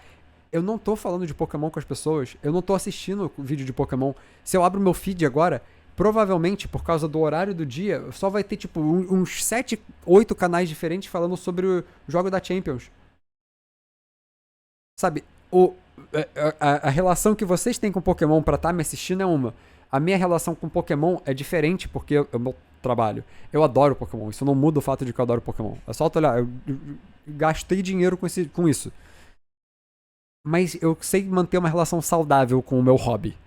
eu não tô falando de Pokémon com as pessoas, eu não tô assistindo vídeo de Pokémon. Se eu abro meu feed agora, provavelmente, por causa do horário do dia, só vai ter, tipo, uns 7, 8 canais diferentes falando sobre o jogo da Champions. Sabe, a relação que vocês têm com Pokémon pra estar me assistindo é uma. A minha relação com Pokémon é diferente porque é o meu trabalho. Eu adoro Pokémon, isso não muda o fato de que eu adoro Pokémon. É só tu olhar, eu gastei dinheiro com isso. Mas eu sei manter uma relação saudável com o meu hobby.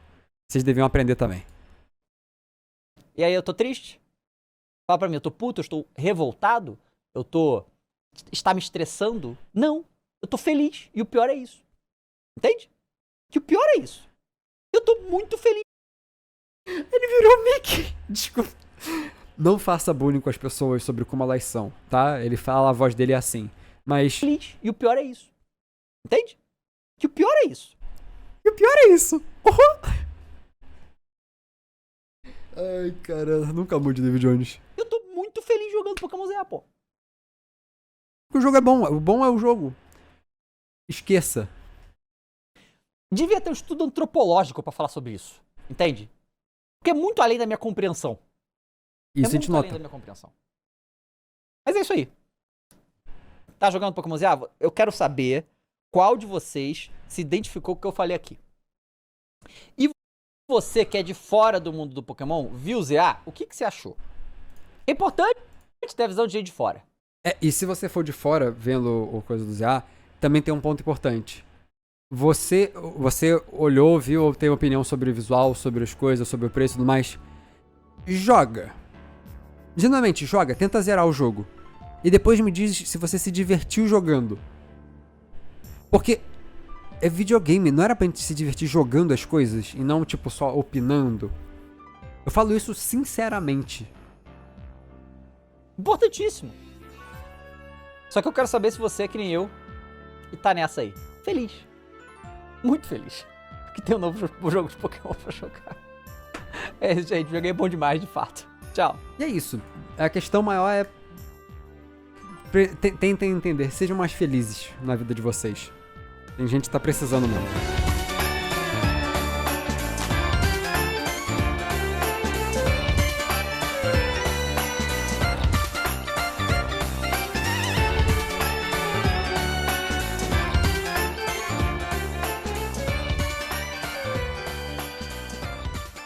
Vocês deviam aprender também. E aí eu tô triste? Fala pra mim, eu tô puto, eu estou revoltado? Está me estressando? Não, eu tô feliz. E o pior é isso. Entende? Que o pior é isso. Eu tô muito feliz. Ele virou Mickey. Desculpa. Não faça bullying com as pessoas sobre como elas são, tá? Ele fala, a voz dele é assim. Mas... feliz. E o pior é isso. Entende? Que o pior é isso. E o pior é isso. Uhum. Ai, cara, nunca mude David Jones. Eu tô muito feliz jogando Pokémon ZA, pô. O jogo é bom, o bom é o jogo. Esqueça. Devia ter um estudo antropológico pra falar sobre isso. Entende? Porque é muito além da minha compreensão. Isso a gente muito além nota. da minha compreensão. Mas é isso aí. Tá jogando Pokémon ZA? Eu quero saber qual de vocês se identificou com o que eu falei aqui. E você que é de fora do mundo do Pokémon, viu o ZA? O que você achou? É importante ter a visão de gente de fora. E se você for de fora, vendo o coisa do ZA, também tem um ponto importante. Você olhou, viu, ou tem opinião sobre o visual, sobre as coisas, sobre o preço e tudo mais? Joga. Genuinamente, joga, tenta zerar o jogo. E depois me diz se você se divertiu jogando. Porque é videogame, não era pra gente se divertir jogando as coisas e não, tipo, só opinando. Eu falo isso sinceramente. Importantíssimo. Só que eu quero saber se você é que nem eu e tá nessa aí. Feliz. Muito feliz. Que tem um novo jogo de Pokémon pra jogar. É isso, gente. Joguei bom demais, de fato. Tchau. E é isso. A questão maior é... tentem entender. Sejam mais felizes na vida de vocês. Tem gente que tá precisando mesmo.